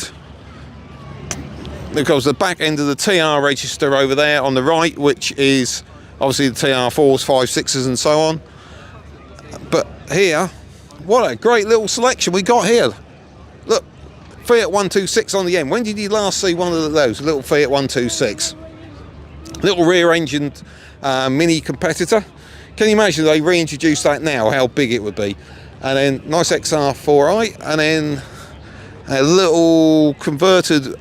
Speaker 1: because the back end of the TR register over there on the right, which is obviously the TR4s, 5, 6s and so on. But here, what a great little selection we got here. Look, Fiat 126 on the end. When did you last see one of those? A little Fiat 126. Little rear-engined mini competitor. Can you imagine if they reintroduced that now, how big it would be? And then nice XR4i, and then a little converted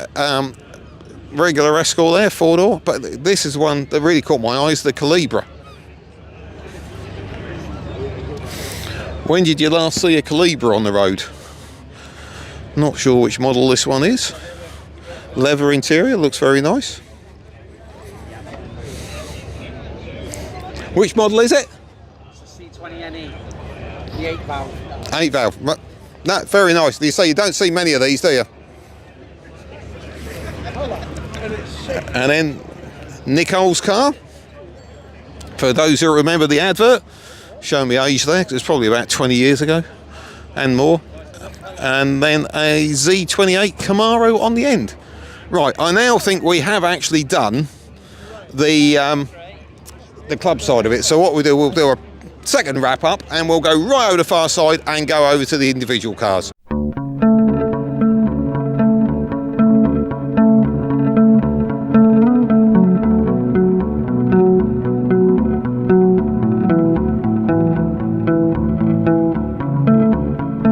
Speaker 1: regular Escort there, 4-door. But this is one that really caught my eyes, the Calibra. When did you last see a Calibra on the road? Not sure which model this one is. Leather interior, looks very nice. Which model is it?
Speaker 7: It's the C20NE, the 8 valve.
Speaker 1: 8 valve. No, very nice. You say you don't see many of these, do you? And then Nicole's car. For those who remember the advert, showing me age there, 'cause it's probably about 20 years ago and more. And then a Z28 Camaro on the end. Right, I now think we have actually done the club side of it. So what we'll do a second wrap up, and we'll go right over the far side and go over to the individual cars.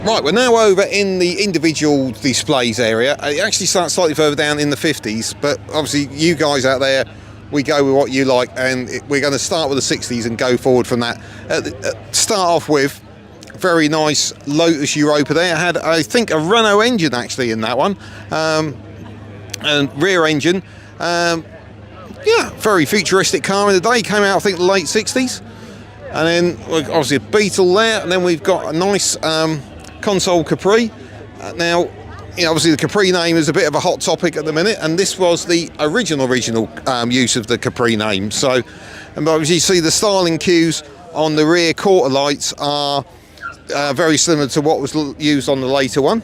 Speaker 1: Right, we're now over in the individual displays area. It actually starts slightly further down in the 50s, but obviously you guys out there, we go with what you like, and we're going to start with the 60s and go forward from that. Start off with very nice Lotus Europa there. Had, I think, a Renault engine actually in that one, and rear engine. Yeah, very futuristic car in the day. Came out, I think, late 60s. And then obviously a Beetle there, and then we've got a nice console Capri. Now, you know, obviously the Capri name is a bit of a hot topic at the minute, and this was the original use of the Capri name. So, and obviously you see the styling cues on the rear quarter lights are very similar to what was used on the later one.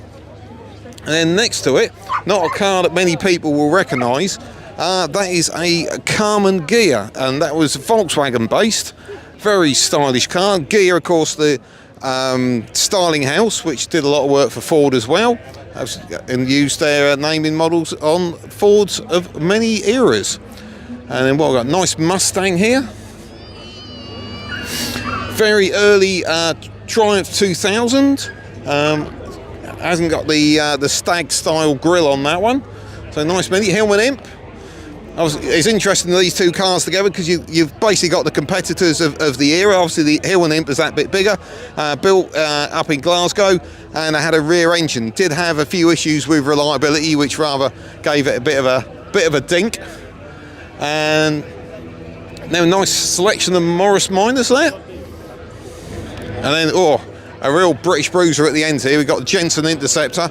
Speaker 1: And then next to it, not a car that many people will recognise, that is a Carmen Ghia, and that was Volkswagen based. Very stylish car. Ghia, of course, the styling house, which did a lot of work for Ford as well, and used their naming models on Fords of many eras. And then what we've got, nice Mustang here, very early Triumph 2000. Hasn't got the stag style grille on that one, so nice mini. Hillman Imp. It's interesting these two cars together, because you've basically got the competitors of the era. Obviously the Hillman Imp is that bit bigger, built up in Glasgow, and it had a rear engine. Did have a few issues with reliability, which rather gave it a bit of a dink. And now a nice selection of Morris Minors there. And then a real British bruiser at the end here. We've got the Jensen Interceptor.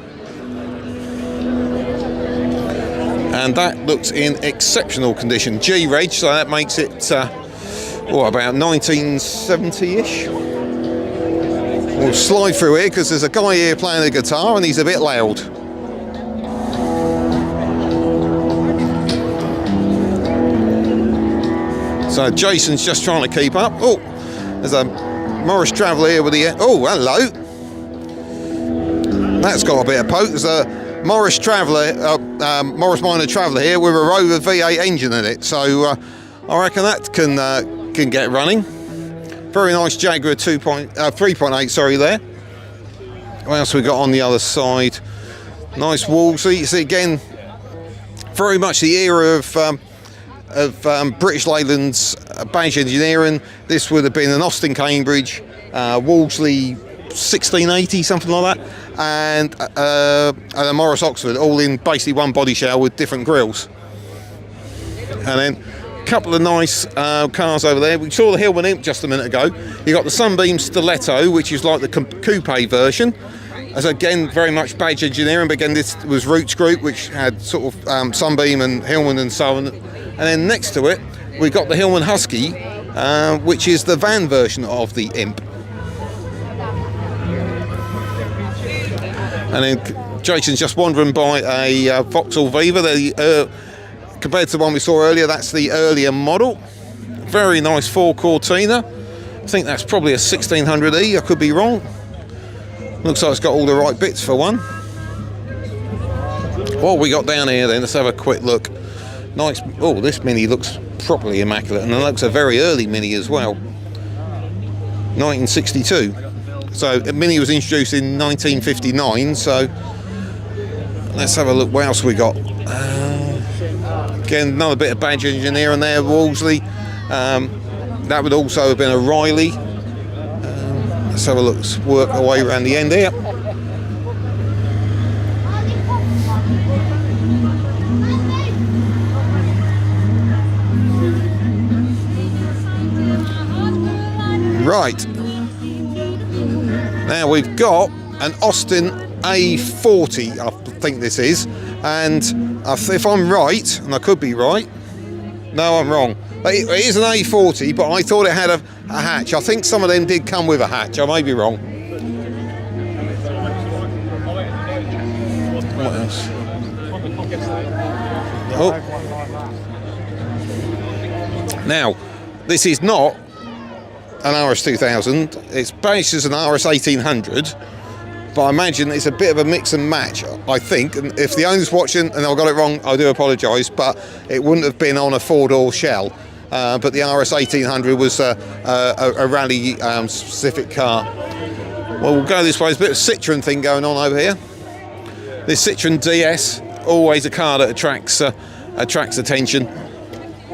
Speaker 1: And that looks in exceptional condition. G-Reg, so that makes it, about 1970-ish. We'll slide through here, because there's a guy here playing the guitar, and he's a bit loud. So Jason's just trying to keep up. Oh, there's a Morris Traveller here with the... Oh, hello. that's got a bit of poke. There's a Morris Traveller, Morris Minor Traveller here with a Rover V8 engine in it. So I reckon that can get running. Very nice Jaguar 3.8, sorry there. What else we got on the other side? Nice Wolseley. You see again, very much the era of British Leyland's badge engineering. This would have been an Austin Cambridge, Wolseley 1680, something like that, and a Morris Oxford, all in basically one body shell with different grills. And then a couple of nice cars over there. We saw the Hillman Imp just a minute ago. You got the Sunbeam Stiletto, which is like the coupe version. As again, very much badge engineering, but again, this was Roots Group, which had sort of Sunbeam and Hillman and so on. And then next to it, we got the Hillman Husky, which is the van version of the Imp. And then Jason's just wandering by a Vauxhall Viva. Compared to the one we saw earlier, that's the earlier model. Very nice 4 Cortina. I think that's probably a 1600E, I could be wrong. Looks like it's got all the right bits for one. What we got down here then, let's have a quick look. Nice, oh, this Mini looks properly immaculate, and it looks a very early Mini as well. 1962. So the Mini was introduced in 1959, so let's have a look what else we got. Again, another bit of badge engineering there, Wolseley. That would also have been a Riley. Let's have a look, let's work our way around the end here. Right. Now we've got an Austin A40, I think this is, and if I'm right, and I could be right, no, I'm wrong. It is an A40, but I thought it had a hatch. I think some of them did come with a hatch. I may be wrong. What else? Oh. Now, this is not an RS 2000. It's based as an RS 1800. But I imagine it's a bit of a mix and match, I think. And if the owner's watching and I got it wrong, I do apologise, but it wouldn't have been on a 4-door shell. But the RS 1800 was a rally specific car. Well, we'll go this way. There's a bit of Citroen thing going on over here. This Citroen DS, always a car that attracts attention.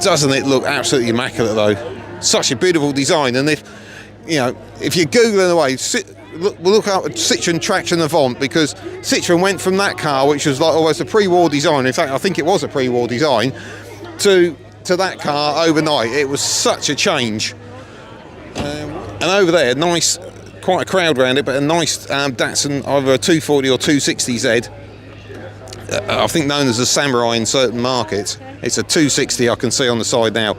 Speaker 1: Doesn't it look absolutely immaculate though? Such a beautiful design. And if you're googling away, look up Citroen Traction Avant, because Citroen went from that car, which was like almost a pre-war design. In fact, I think it was a pre-war design, to that car overnight. It was such a change. And over there, nice, quite a crowd around it, but a nice Datsun, either a 240 or 260Z. I think known as a Samurai in certain markets. It's a 260 I can see on the side now.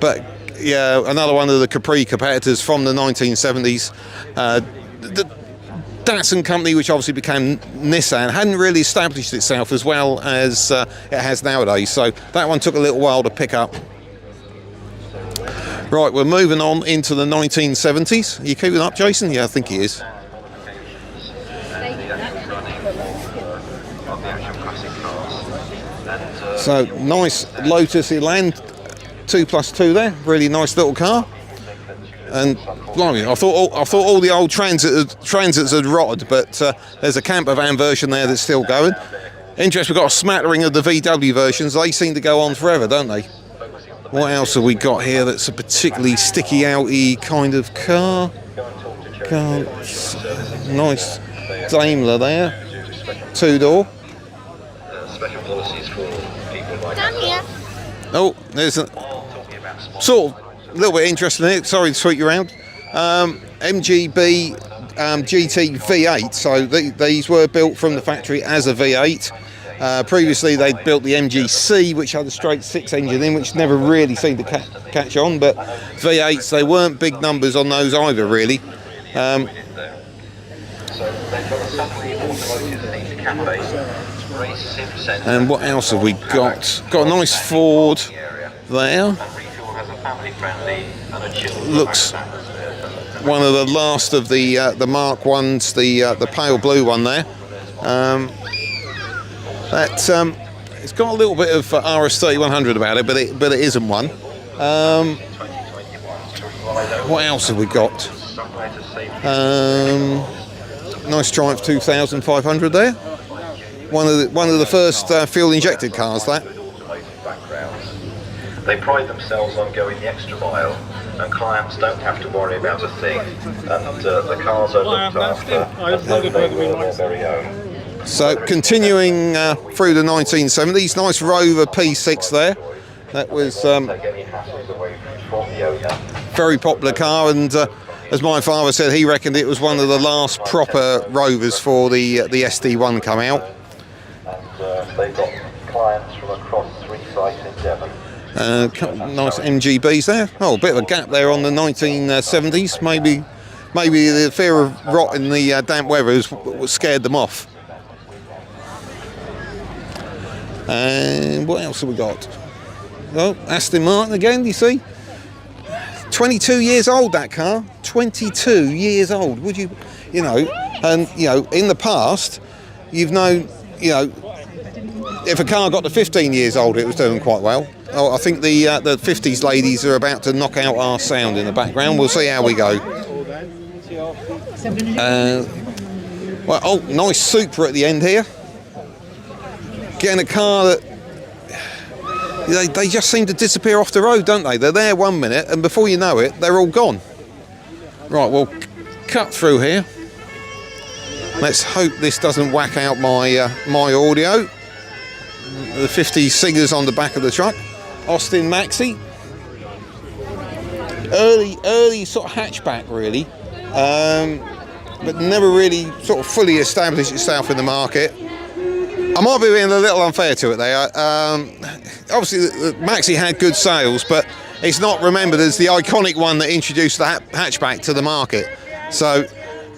Speaker 1: But yeah, another one of the Capri competitors from the 1970s. The Datsun company, which obviously became Nissan, hadn't really established itself as well as it has nowadays, so that one took a little while to pick up. Right, we're moving on into the 1970s. Are you keeping up, Jason? Yeah, I think he is. So nice Lotus Elan 2+2 there, really nice little car. And blimey, I thought all the old transits had rotted, but there's a camper van version there that's still going. Interesting, we've got a smattering of the VW versions. They seem to go on forever, don't they? What else have we got here that's a particularly sticky-outy kind of car? Nice Daimler there, 2-door. Oh, there's a sort of a little bit interesting here. Sorry to sweep you around. MGB GT V8. So these were built from the factory as a V8. Previously, they'd built the MGC, which had a straight 6 engine in, which never really seemed to catch on. But V8s, they weren't big numbers on those either, really. And what else have we got? Got a nice Ford there. Looks one of the last of the Mark ones, the pale blue one there. It's got a little bit of RS3100 about it, but it isn't one. What else have we got? Nice Triumph 2500 there. One of the first fuel injected cars. That.
Speaker 6: They pride themselves on going the extra mile, and clients don't have to worry about a thing, and the cars are looked after as though they were their very own.
Speaker 1: So continuing through the 1970s, nice Rover P6 there. That was very popular car, and as my father said, he reckoned it was one of the last proper Rovers for the SD1 come out.
Speaker 6: And they've got clients from across 3 sites in Devon.
Speaker 1: Nice MGBs there. Oh, a bit of a gap there on the 1970s. Maybe the fear of rot in the damp weather has scared them off. And what else have we got? Oh, Aston Martin again, you see? 22 years old, that car. 22 years old. Would you know, and, you know, in the past, you've known, you know, if a car got to 15 years old, it was doing quite well. Oh, I think the 50s ladies are about to knock out our sound in the background. We'll see how we go. Well, oh, nice Supra at the end here. Getting a car that they just seem to disappear off the road, don't they? They're there 1 minute, and before you know it, they're all gone. Right, we'll cut through here. Let's hope this doesn't whack out my my audio. The 50 singers on the back of the truck. Austin Maxi. Early sort of hatchback, really, but never really sort of fully established itself in the market. I might be being a little unfair to it there. Obviously, the Maxi had good sales, but it's not remembered as the iconic one that introduced the hatchback to the market. So,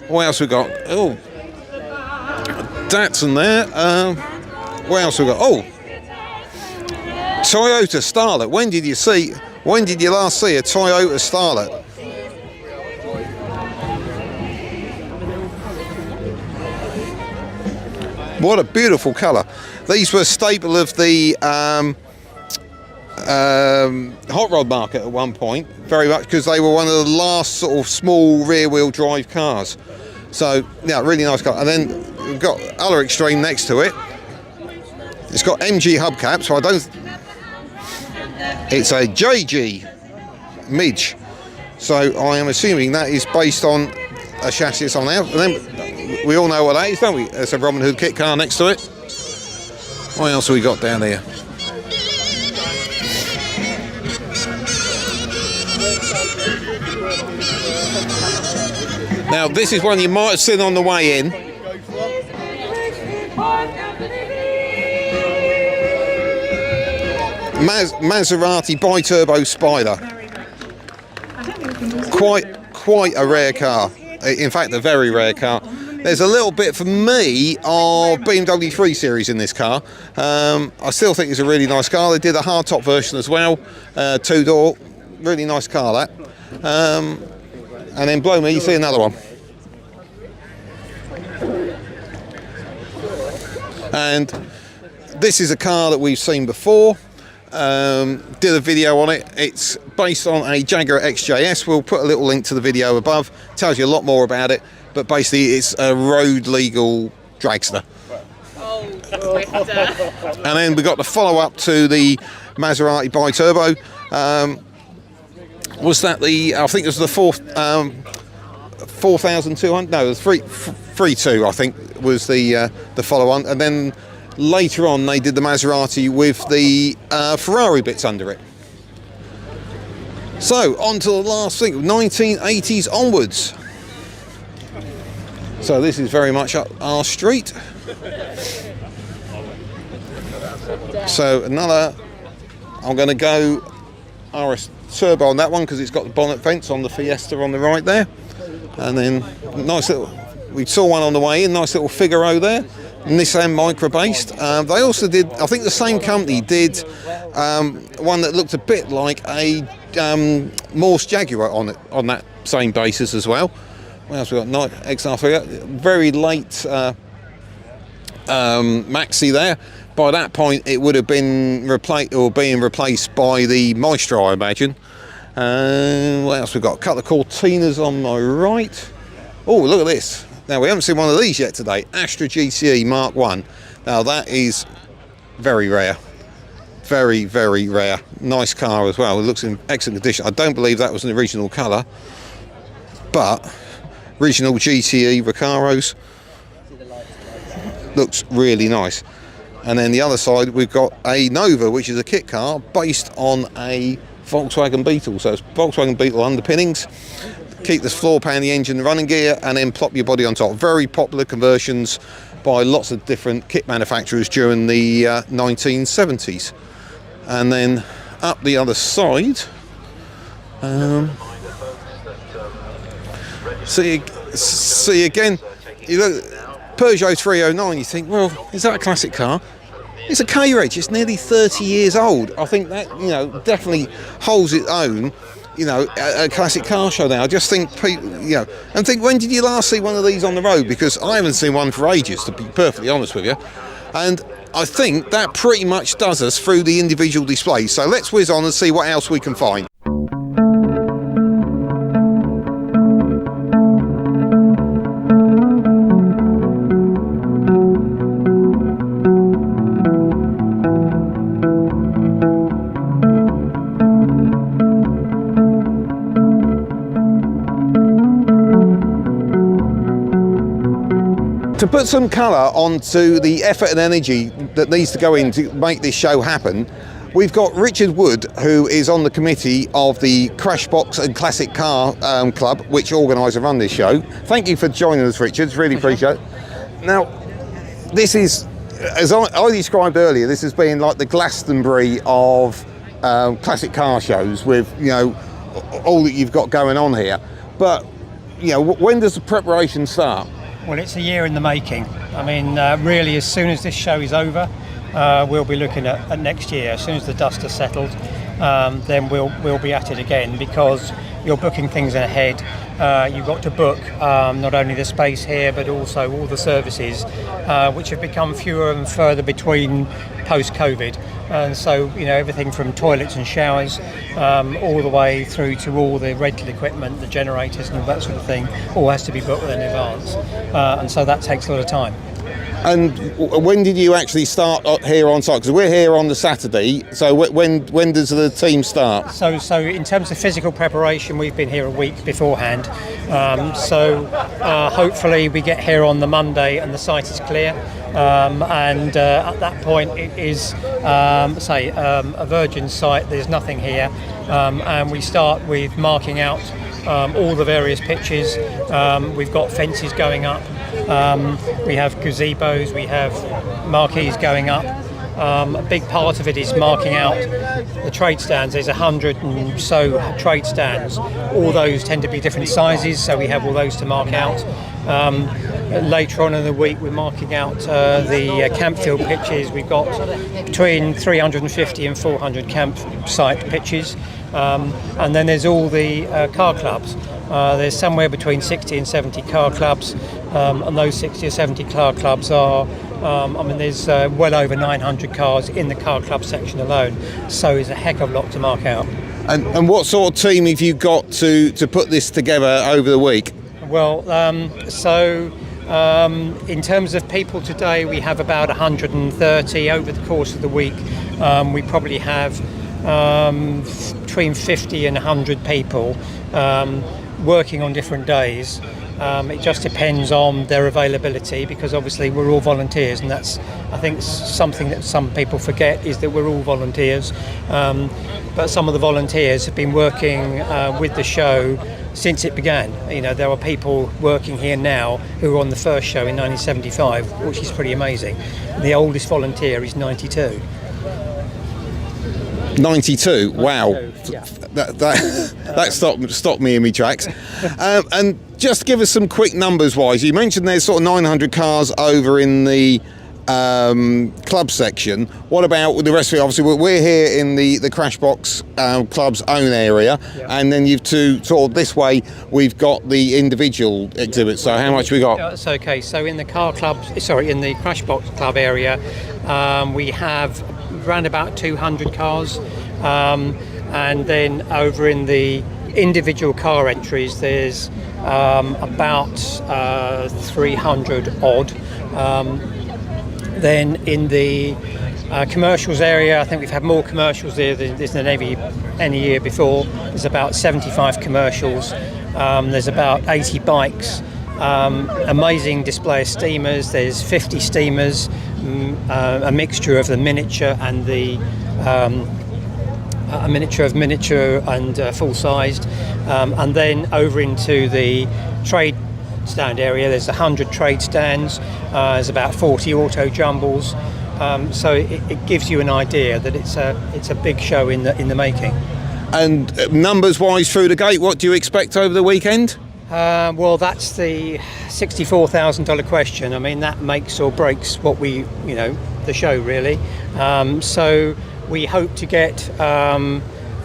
Speaker 1: what else we got? Oh, Datsun there. What else we got? Oh, Toyota Starlet. When did you last see a Toyota Starlet? What a beautiful colour. These were a staple of the hot rod market at one point, very much, because they were one of the last sort of small rear-wheel drive cars. So, yeah, really nice car. And then we've got other extreme next to it. It's got MG hubcap, so I don't... It's a JG Midge. So I am assuming that is based on a chassis that's on there. And then we all know what that is, don't we? There's a Robin Hood kit car next to it. What else have we got down here? Now, this is one you might have seen on the way in. Maserati bi-turbo Spider. Quite a rare car. In fact, a very rare car. There's a little bit, for me, of BMW 3 Series in this car. I still think it's a really nice car. They did a hardtop version as well, 2-door. Really nice car, that. And then, blow me, you see another one. And this is a car that we've seen before. Did a video on it. It's based on a Jaguar XJS. We'll put a little link to the video above. Tells you a lot more about it. But basically, it's a road legal dragster. And then we got the follow up to the Maserati bi-turbo. Was that the? I think it was the 4,200. No, the 3.2. I think was the follow on. And then later on, they did the Maserati with the Ferrari bits under it. So on to the last thing, 1980s onwards. So this is very much up our street. So another, I'm going to go RS Turbo on that one because it's got the bonnet vents on the Fiesta on the right there. And then nice little, we saw one on the way in, nice little Figaro there. Nissan Micra based. They also did, I think the same company did one that looked a bit like a Morse Jaguar on it, on that same basis as well. What else we got? XR3, very late Maxi there. By that point, it would have been being replaced by the Maestro, I imagine. What else we've got? A couple of Cortinas on my right. Oh, look at this. Now, we haven't seen one of these yet today. Astra GTE Mark 1. Now, that is very rare. Very, very rare. Nice car as well. It looks in excellent condition. I don't believe that was an original colour, but original GTE Recaros. Looks really nice. And then the other side, we've got a Nova, which is a kit car based on a Volkswagen Beetle. So it's Volkswagen Beetle underpinnings. Keep the floor pan, the engine, the running gear, and then plop your body on top. Very popular conversions by lots of different kit manufacturers during the 1970s. And then up the other side, see again, you look Peugeot 309, you think, well, is that a classic car? It's a K-Reg, it's nearly 30 years old. I think that, definitely holds its own, a classic car show now. I just think people, and think, when did you last see one of these on the road? Because I haven't seen one for ages, to be perfectly honest with you. And I think that pretty much does us through the individual displays. So let's whiz on and see what else we can find. To put some colour onto the effort and energy that needs to go in to make this show happen, we've got Richard Wood, who is on the committee of the Crashbox and Classic Car Club, which Organiser run this show. Thank you for joining us, Richard. Really appreciate it. Now, this is, as I described earlier, this has been like the Glastonbury of classic car shows, with all that you've got going on here. But when does the preparation start?
Speaker 8: Well, it's a year in the making. I mean, really, as soon as this show is over, we'll be looking at next year. As soon as the dust has settled, then we'll be at it again, because you're booking things ahead. You've got to book not only the space here, but also all the services, which have become fewer and further between post-COVID. And so, everything from toilets and showers, all the way through to all the rental equipment, the generators and all that sort of thing, all has to be booked in advance. And so that takes a lot of time.
Speaker 1: And when did you actually start here on site? Because we're here on the Saturday, so when does the team start?
Speaker 8: So in terms of physical preparation, we've been here a week beforehand. Hopefully we get here on the Monday and the site is clear. And at that point it is, a virgin site, there's nothing here. And we start with marking out all the various pitches. We've got fences going up. We have gazebos, we have marquees going up. A big part of it is marking out the trade stands. There's 100 and so trade stands. All those tend to be different sizes, so we have all those to mark out. Later on in the week, we're marking out the campfield pitches. We've got between 350 and 400 campsite pitches. And then there's all the car clubs. There's somewhere between 60 and 70 car clubs, and those 60 or 70 car clubs are, there's well over 900 cars in the car club section alone, so there's a heck of a lot to mark out.
Speaker 1: And what sort of team have you got to put this together over the week?
Speaker 8: Well, in terms of people today, we have about 130. Over the course of the week, we probably have between 50 and 100 people working on different days. It just depends on their availability, because obviously we're all volunteers, and that's, I think, something that some people forget, is that we're all volunteers. But some of the volunteers have been working with the show since it began. There are people working here now who were on the first show in 1975, which is pretty amazing. The oldest volunteer is 92.
Speaker 1: 92. Wow.
Speaker 8: Yeah.
Speaker 1: That stopped me in my tracks. And just give us some quick numbers wise. You mentioned there's sort of 900 cars over in the club section. What about the rest of it? Obviously, we're here in the Crashbox Club's own area, and then you've sort of this way we've got the individual exhibits. So how much we got?
Speaker 8: It's okay. So in the in the Crashbox Club area, we have around about 200 cars, and then over in the individual car entries, there's about 300 odd. Then in the commercials area, I think we've had more commercials there than any year before. There's about 75 commercials. There's about 80 bikes. Amazing display of steamers. There's 50 steamers, a mixture of the miniature and the miniature and full-sized. And then over into the trade stand area, there's 100 trade stands. There's about 40 auto jumbles. So it gives you an idea that it's a big show in the making.
Speaker 1: And numbers-wise through the gate, what do you expect over the weekend?
Speaker 8: Well, that's the $64,000 question. I mean, that makes or breaks what the show really. So we hope to get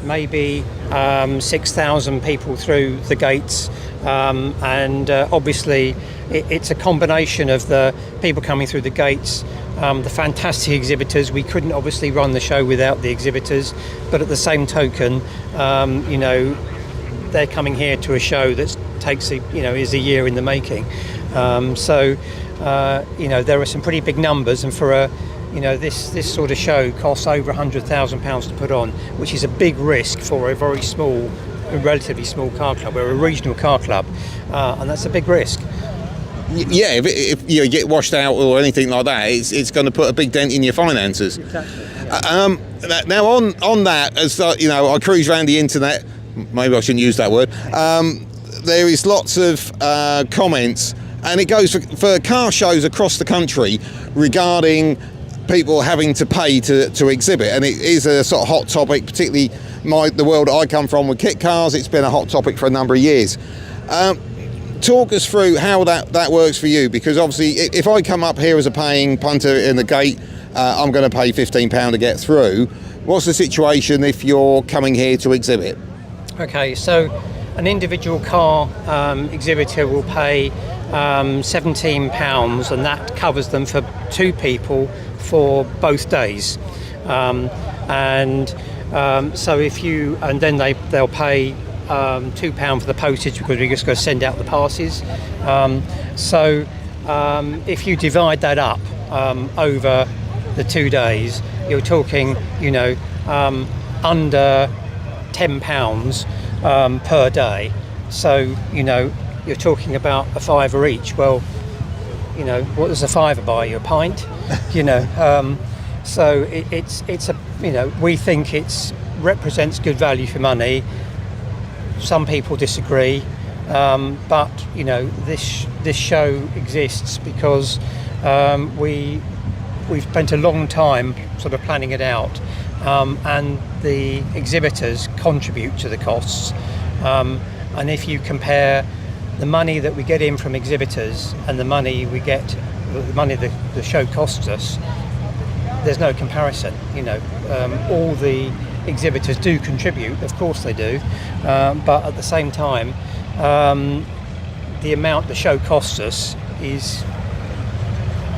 Speaker 8: maybe 6,000 people through the gates, and obviously it's a combination of the people coming through the gates, the fantastic exhibitors. We couldn't obviously run the show without the exhibitors, but at the same token, they're coming here to a show that is a year in the making. So there are some pretty big numbers, and for this sort of show costs over £100,000 to put on, which is a big risk for a relatively small car club. We're a regional car club, and that's a big risk.
Speaker 1: Yeah, if you get washed out or anything like that, it's going to put a big dent in your finances.
Speaker 8: Exactly. Yeah.
Speaker 1: Now on that, as I cruise around the internet. Maybe I shouldn't use that word. There is lots of comments, and it goes for car shows across the country regarding people having to pay to exhibit, and it is a sort of hot topic, particularly the world I come from with kit cars. It's been a hot topic for a number of years. Talk us through how that works for you, because obviously if I come up here as a paying punter in the gate, I'm going to pay £15 to get through. What's the situation if you're coming here to exhibit?
Speaker 8: Okay, so an individual car exhibitor will pay £17, and that covers them for two people for both days. So then they'll pay £2 for the postage, because we're just going to send out the passes. If you divide that up over the 2 days, you're talking, under £10 per day. So you're talking about a fiver each. Well, what does a fiver buy you? A pint? So it's a we think it represents good value for money. Some people disagree, but this show exists because we've spent a long time sort of planning it out, and the exhibitors contribute to the costs. And if you compare the money that we get in from exhibitors and the money the show costs us, there's no comparison. All the exhibitors do contribute, of course they do, but at the same time, the amount the show costs us is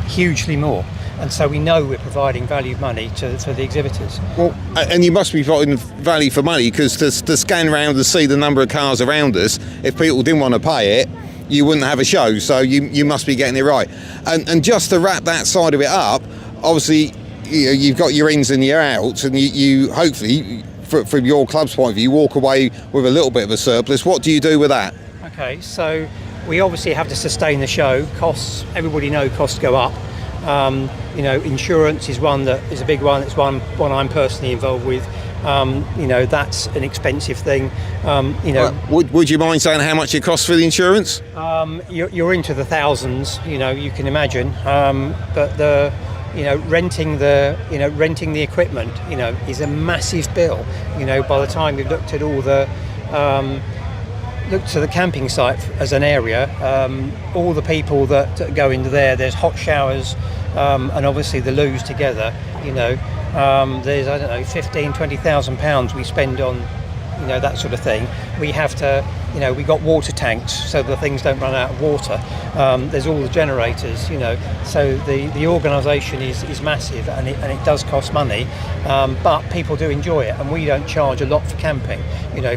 Speaker 8: hugely more. And so we know we're providing value money for the exhibitors.
Speaker 1: Well, and you must be providing value for money, because to scan around and see the number of cars around us, if people didn't want to pay it, you wouldn't have a show. So you must be getting it right. And just to wrap that side of it up, obviously you've got your ins and your outs, and you hopefully, from your club's point of view, walk away with a little bit of a surplus. What do you do with that?
Speaker 8: Okay, so we obviously have to sustain the show. Costs, everybody knows costs go up. Insurance is one that is a big one. It's one I'm personally involved with. That's an expensive thing.
Speaker 1: Would you mind saying how much it costs for the insurance?
Speaker 8: You're into the thousands. You can imagine. But renting the equipment, is a massive bill. By the time we've looked at all the looked to the camping site as an area, all the people that go into there's hot showers, and obviously the loos together, there's, I don't know, 15,000, 20,000 pounds we spend on, that sort of thing. We have to, we got water tanks so the things don't run out of water. There's all the generators, so the organisation is massive, and it does cost money, but people do enjoy it, and we don't charge a lot for camping.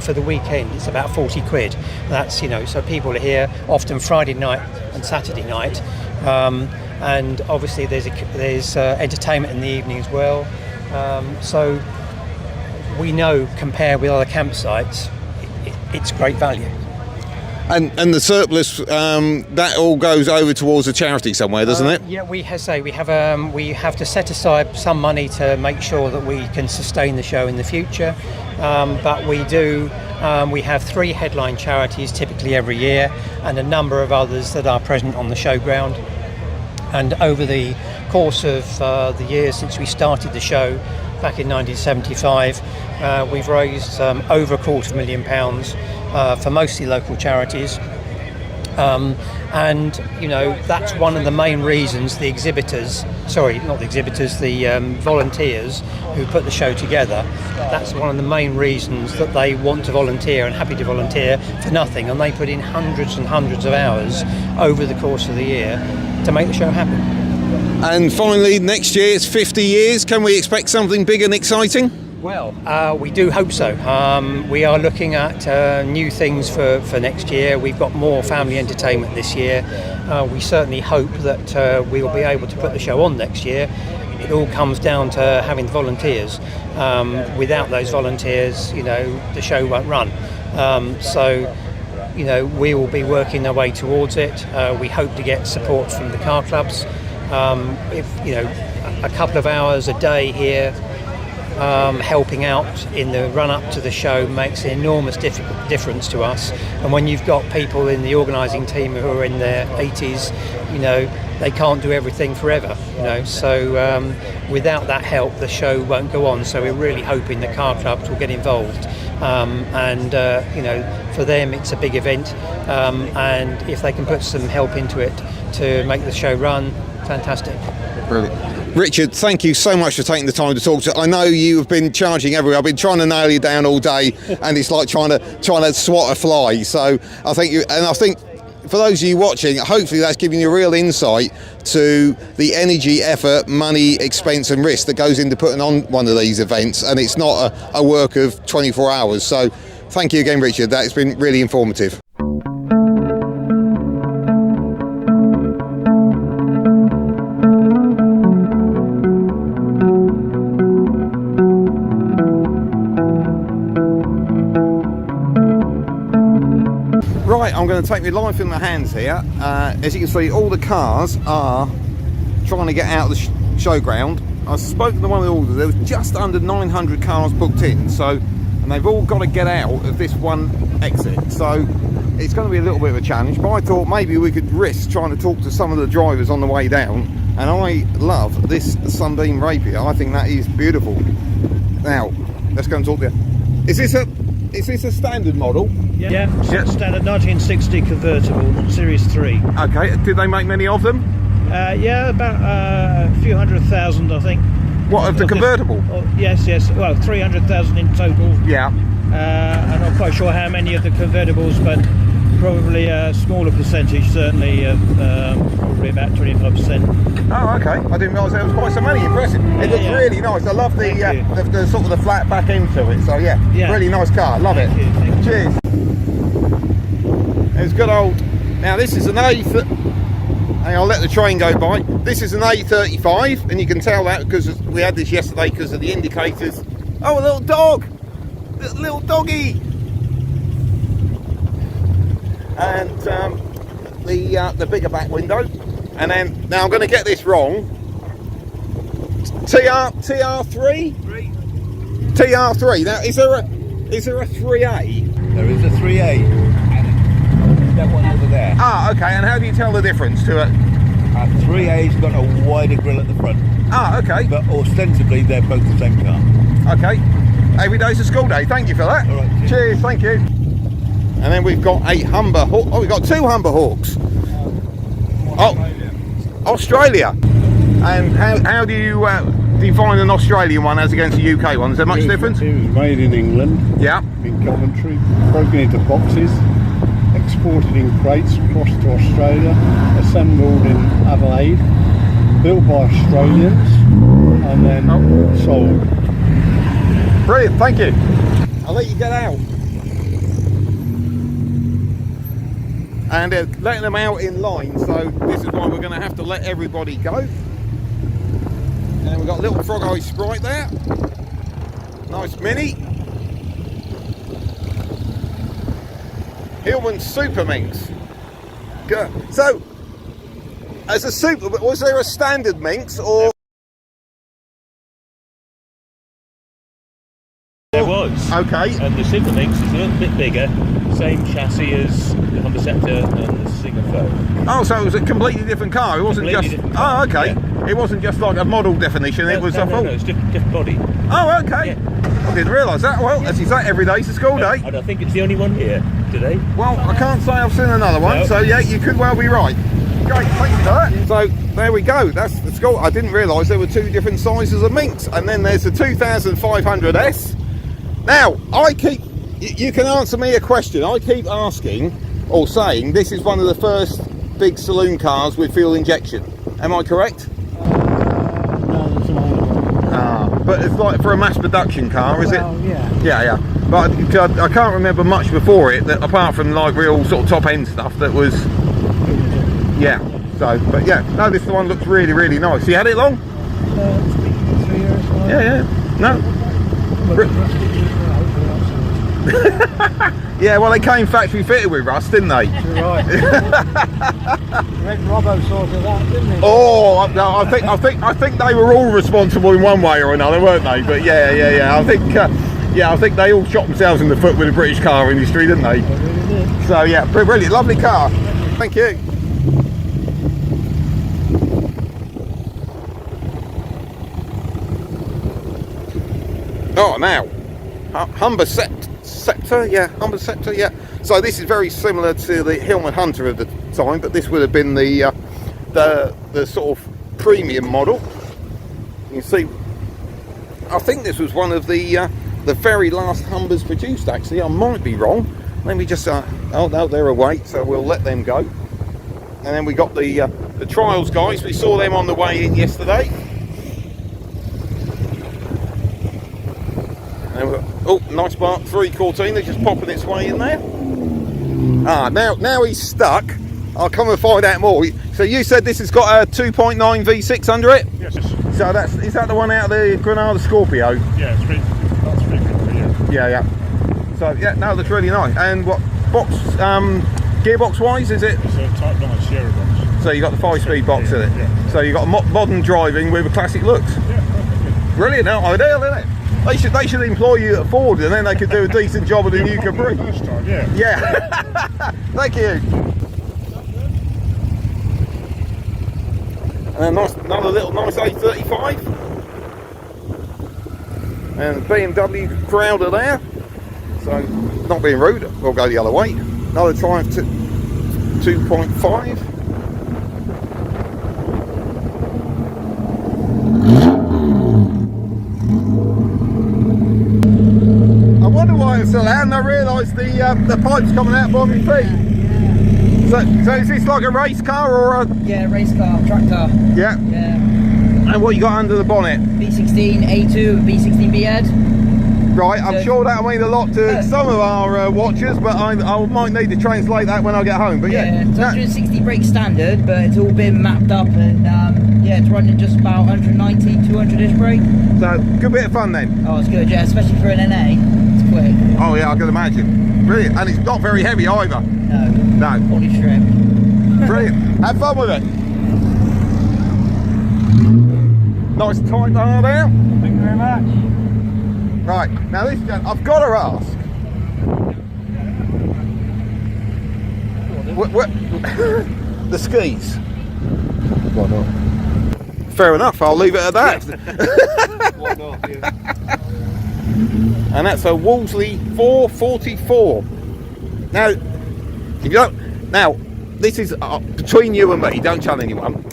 Speaker 8: For the weekend it's about 40 quid. That's, so people are here often Friday night and Saturday night, and obviously there's entertainment in the evening as well. So we know, compared with other campsites, it's great value.
Speaker 1: And the surplus, that all goes over towards a charity somewhere, doesn't it?
Speaker 8: Yeah, we have to set aside some money to make sure that we can sustain the show in the future. But we do. We have 3 headline charities typically every year, and a number of others that are present on the showground. And over the course of the years since we started the show back in 1975, we've raised over £250,000 for mostly local charities. And that's one of the main reasons the volunteers who put the show together, that's one of the main reasons that they want to volunteer and happy to volunteer for nothing, and they put in hundreds and hundreds of hours over the course of the year to make the show happen.
Speaker 1: And finally, next year it's 50 years. Can we expect something big and exciting?
Speaker 8: Well, we do hope so. We are looking at new things for next year. We've got more family entertainment this year. We certainly hope that we will be able to put the show on next year. It all comes down to having volunteers. Without those volunteers, the show won't run. We will be working our way towards it. We hope to get support from the car clubs. A couple of hours a day here, helping out in the run-up to the show makes an enormous difference to us. And when you've got people in the organising team who are in their 80s, they can't do everything forever. So without that help, the show won't go on. So we're really hoping the car clubs will get involved. For them it's a big event, and if they can put some help into it to make the show run, fantastic.
Speaker 1: Brilliant. Richard, thank you so much for taking the time to talk to. I know you have been charging everywhere. I've been trying to nail you down all day, and it's like trying to swat a fly. So I think for those of you watching, hopefully that's giving you a real insight to the energy, effort, money, expense and risk that goes into putting on one of these events, and it's not a work of 24 hours. So thank you again, Richard. That's been really informative. Right, I'm going to take my life in my hands here. As you can see, all the cars are trying to get out of the showground. I spoke to one of the orders. There was just under 900 cars booked in, and they've all got to get out of this one exit. So it's going to be a little bit of a challenge, but I thought maybe we could risk trying to talk to some of the drivers on the way down. And I love this Sunbeam Rapier. I think that is beautiful. Now, let's go and talk to you. Is this a standard model?
Speaker 9: Yeah. Standard 1960 convertible, Series 3.
Speaker 1: Okay, did they make many of them?
Speaker 9: Yeah, about a few 100,000, I think.
Speaker 1: What, of the convertible?
Speaker 9: Yes. Well, 300,000 in total.
Speaker 1: Yeah.
Speaker 9: I'm not quite sure how many of the convertibles, but probably a smaller percentage, certainly probably about 25%.
Speaker 1: Oh, okay. I didn't realise there was quite so many. Impressive. It looks really nice. I love the sort of the flat back end to it. So yeah, really nice car. Love it.
Speaker 9: Thank you.
Speaker 1: Cheers. It's good old. Now this is an I'll let the train go by. This is an A35, and you can tell that because we had this yesterday because of the indicators. Oh, a little dog, little doggy, and the bigger back window. And then now I'm going to get this wrong. TR3. TR3. Now is there a 3A?
Speaker 10: There is a 3A. That one over there.
Speaker 1: Ah, okay. And how do you tell the difference to it?
Speaker 10: 3A's got a wider grille at the front.
Speaker 1: Ah, okay.
Speaker 10: But ostensibly they're both the same car.
Speaker 1: Okay. Every day's a school day. Thank you for that.
Speaker 10: All right.
Speaker 1: Cheers. Thank you. And then we've got a Humber Hawk. Oh, we've got two Humber Hawks. Oh, Australia. And how do you define an Australian one as against a UK one? Is there much difference?
Speaker 11: It was made in England.
Speaker 1: Yeah.
Speaker 11: In Coventry, broken into boxes, exported in crates across to Australia, assembled in Adelaide, built by Australians, and then sold.
Speaker 1: Brilliant, thank you. I'll let you get out. And they're letting them out in line, so this is why we're going to have to let everybody go. And we've got a little Frog Eye Sprite there. Nice mini. Hillman Super Minx. Good. So, as a super, was there a standard Minx or?
Speaker 12: There was.
Speaker 1: Okay. And
Speaker 12: the Super Minx is a little bit bigger, same chassis as the Honda Scepter and the Singer Foe.
Speaker 1: Oh, so it was a completely different car. It wasn't just. Oh, okay. Yeah. It wasn't just like a model definition. It was a full.
Speaker 12: No, it's different body.
Speaker 1: Oh, okay. Yeah. I didn't realise that. Well, as you say, every day's a school day.
Speaker 12: I think it's the only one here today.
Speaker 1: Well, I can't say I've seen another one. No. So yeah, you could well be right. Great, thank you for that. So there we go. That's the school. I didn't realise there were two different sizes of Minx, and then there's the 2500S. Now, you can answer me a question. I keep asking or saying this is one of the first big saloon cars with fuel injection. Am I correct?
Speaker 11: No, there's an older one.
Speaker 1: But it's like for a mass production car, is it?
Speaker 11: Yeah.
Speaker 1: Yeah. But I can't remember much before it, that apart from like real sort of top end stuff that was. Yeah. So, but yeah, no, this one looks really, really nice. You had it long?
Speaker 11: 3 years.
Speaker 1: Yeah. No. Yeah, well, they came factory fitted with rust, didn't they?
Speaker 11: You're right. Red Robbo sorted that, didn't he?
Speaker 1: Oh, I think they were all responsible in one way or another, weren't they? But yeah. I think they all shot themselves in the foot with the British car industry, didn't they?
Speaker 11: They really did.
Speaker 1: So yeah, brilliant, lovely car. Thank you. Oh, now. Humber Scepter, yeah. So this is very similar to the Hillman Hunter of the time, but this would have been the sort of premium model. You see, I think this was one of the very last Humbers produced. Actually, I might be wrong. Let me just. Oh no, they're away, so we'll let them go. And then we got the trials guys. We saw them on the way in yesterday. Oh, nice Mark 3 Cortina just popping its way in there. Now he's stuck. I'll come and find out more. So you said this has got a 2.9 V6 under it?
Speaker 11: Yes.
Speaker 1: So is that the one out of the Granada Scorpio?
Speaker 11: Yeah, that's 350, yeah.
Speaker 1: Yeah. So yeah, no, that's really nice. And what box, gearbox wise, is it?
Speaker 11: It's a Type 9 Sierra box.
Speaker 1: So you got the 5-speed box in it?
Speaker 11: Yeah.
Speaker 1: So you got modern driving with a classic looks?
Speaker 11: Yeah.
Speaker 1: Brilliant, ideal, isn't it? They should employ you at Ford, and then they could do a decent job of the new Capri.
Speaker 11: First time, yeah.
Speaker 1: Yeah. Thank you. And another little nice A35. And BMW Crowder there. So, not being rude, we'll go the other way. Another Triumph 2.5. I wonder why it's so loud, and I realised the pipe's coming out by my feet. So is this like a race car or a...
Speaker 7: Yeah, race car, track car.
Speaker 1: Yeah?
Speaker 7: Yeah.
Speaker 1: And what you got under the bonnet?
Speaker 7: B16 A2, B16B head.
Speaker 1: Right, I'm sure that'll mean a lot to some of our watchers, but I might need to translate that when I get home. But yeah,
Speaker 7: it's 160 brake standard, but it's all been mapped up, and yeah, it's running just about 190, 200-ish brake.
Speaker 1: So good bit of fun then.
Speaker 7: Oh, it's good, yeah, especially for an NA. It's quick.
Speaker 1: Oh yeah, I can imagine. Brilliant, and it's not very heavy either.
Speaker 7: No.
Speaker 1: Only
Speaker 7: strip.
Speaker 1: Brilliant. Have fun with it. Nice tight R there.
Speaker 11: Thank you very much.
Speaker 1: Right, now this, I've got to ask. The skis.
Speaker 11: Why not?
Speaker 1: Fair enough, I'll leave it at that.
Speaker 11: Why not, yeah.
Speaker 1: And that's a Wolseley 444. Now, if you don't, now this is between you and me. Don't tell anyone.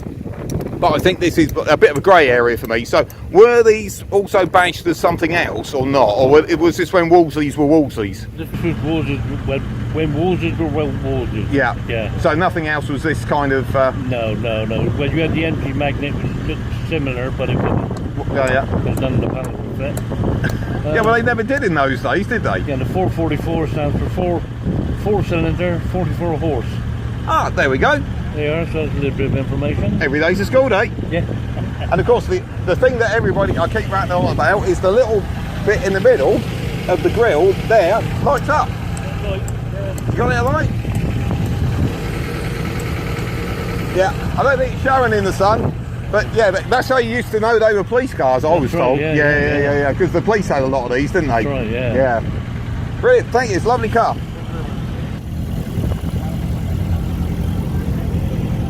Speaker 1: but I think this is a bit of a grey area for me. So were these also badged as something else or not? Or was this when Wolseley's were Wolseley's?
Speaker 9: This was Wolseley's when Wolseley's were Wolseley's.
Speaker 1: Yeah.
Speaker 9: Yeah.
Speaker 1: So nothing else was this kind of...
Speaker 9: No. Well, you had the energy magnet, which was a bit similar, but it wasn't.
Speaker 1: Yeah.
Speaker 9: Because none of the panels were fit.
Speaker 1: Yeah, well, they never did in those days, did they?
Speaker 9: Yeah, the 444 stands for four-cylinder, 44 horse.
Speaker 1: Ah, there we go.
Speaker 9: There you are, so that's a little bit of information.
Speaker 1: Every day's a school day.
Speaker 9: Yeah.
Speaker 1: And of course, the thing that everybody, I keep rattling on about, is the little bit in the middle of the grill there lights up. You got it alight? Yeah, I don't think it's showing in the sun, but yeah, that's how you used to know they were police cars, I was told. Yeah, because the police had a lot of these, didn't they?
Speaker 9: That's right, yeah.
Speaker 1: Yeah. Brilliant, thank you, it's a lovely car.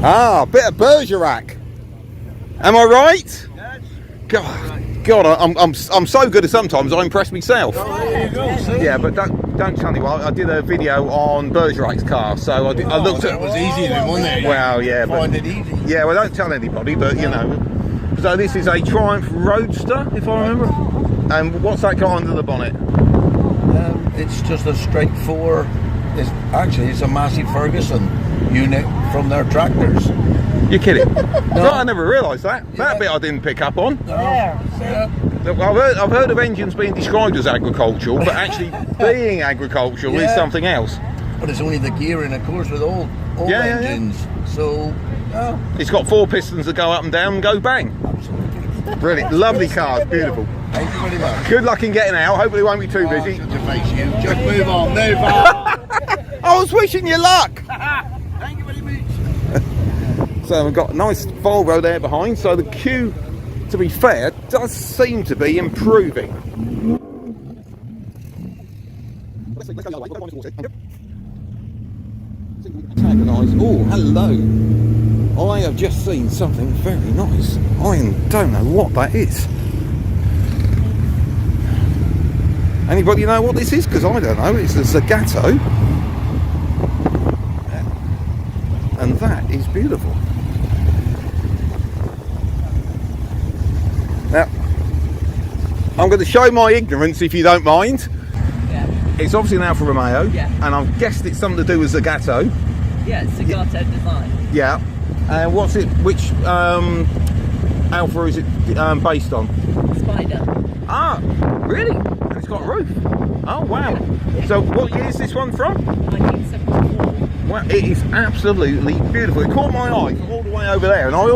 Speaker 1: Ah, bit of Bergerac. Am I right? Yes. God, I'm so good at sometimes I impress myself.
Speaker 10: Oh, there you go, see?
Speaker 1: Yeah, but don't tell anyone. I did a video on Bergerac's car, so I looked at.
Speaker 10: It was easy then, wasn't it?
Speaker 1: Well, yeah,
Speaker 10: Find it easy.
Speaker 1: Yeah, well, don't tell anybody, but you know. So this is a Triumph Roadster, if I remember. And what's that got under the bonnet?
Speaker 10: It's just a straight four. It's a Massey Ferguson unit from their tractors.
Speaker 1: You're kidding? No, I never realised that. That bit I didn't pick up on.
Speaker 10: Yeah.
Speaker 1: Look, I've heard of engines being described as agricultural, but actually being agricultural is something else.
Speaker 10: But it's only the gearing, of course, with all engines. Yeah. So,
Speaker 1: it's got 4 pistons that go up and down and go bang.
Speaker 10: Absolutely.
Speaker 1: Brilliant, lovely cars, beautiful.
Speaker 10: Thank you very much.
Speaker 1: Good luck in getting out. Hopefully, it won't be too busy.
Speaker 10: Just move on.
Speaker 1: I was wishing you luck.
Speaker 10: Thank you very much.
Speaker 1: So we've got a nice Volvo there behind. So the queue, to be fair, does seem to be improving. Let's go the other way. Oh, hello. I have just seen something very nice. I don't know what that is. Anybody know what this is? Because I don't know. It's a Zagato. And that is beautiful. Now, I'm going to show my ignorance if you don't mind.
Speaker 7: Yeah.
Speaker 1: It's obviously an Alfa Romeo.
Speaker 7: Yeah.
Speaker 1: And I've guessed it's something to do with Zagato.
Speaker 7: Yeah, it's Zagato design.
Speaker 1: Yeah. And what's it, which Alfa is it based on?
Speaker 7: Spider.
Speaker 1: Ah, really? And it's got a roof. Oh, wow. So what year is this one from?
Speaker 7: 1974.
Speaker 1: Well, it is absolutely beautiful. It caught my eye from all the way over there, and I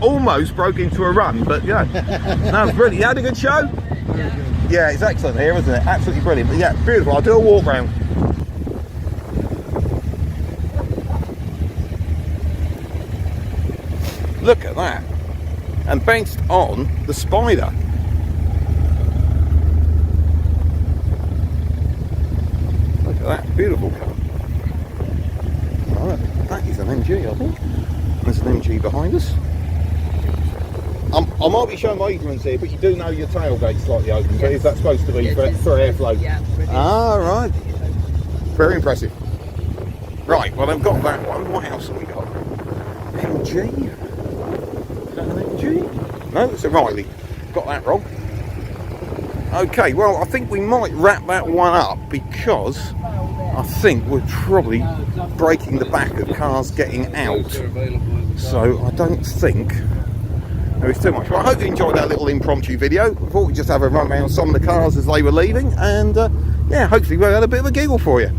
Speaker 1: almost broke into a run, but yeah, that was brilliant. You had a good show? Yeah, it's excellent here, isn't it? Absolutely brilliant. But yeah, beautiful. I'll do a walk round. Look at that. And based on the Spider. Look at that, beautiful car. Right, that is an MG, I think. There's an MG behind us. I might be showing my ignorance here, but you do know your tailgate's slightly open. So is that supposed to be for airflow?
Speaker 7: Yeah.
Speaker 1: Ah, right. Very impressive. Right, well, I've got that one. What else have we got? MG? Is that an MG? No, it's a Riley. Got that wrong. Okay, well, I think we might wrap that one up because I think we're probably breaking the back of cars getting out. So I don't think there is too much. Well, I hope you enjoyed that little impromptu video. I thought we'd just have a run around some of the cars as they were leaving, and yeah, hopefully we had a bit of a giggle for you.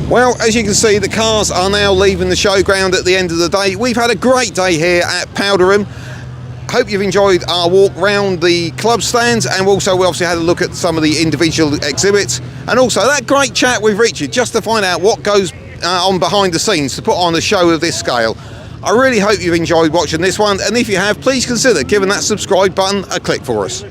Speaker 1: Well, as you can see, the cars are now leaving the showground at the end of the day. We've had a great day here at Powderham. Hope you've enjoyed our walk round the club stands, and also we obviously had a look at some of the individual exhibits, and also that great chat with Richard just to find out what goes on behind the scenes to put on a show of this scale. I really hope you've enjoyed watching this one, and if you have, please consider giving that subscribe button a click for us.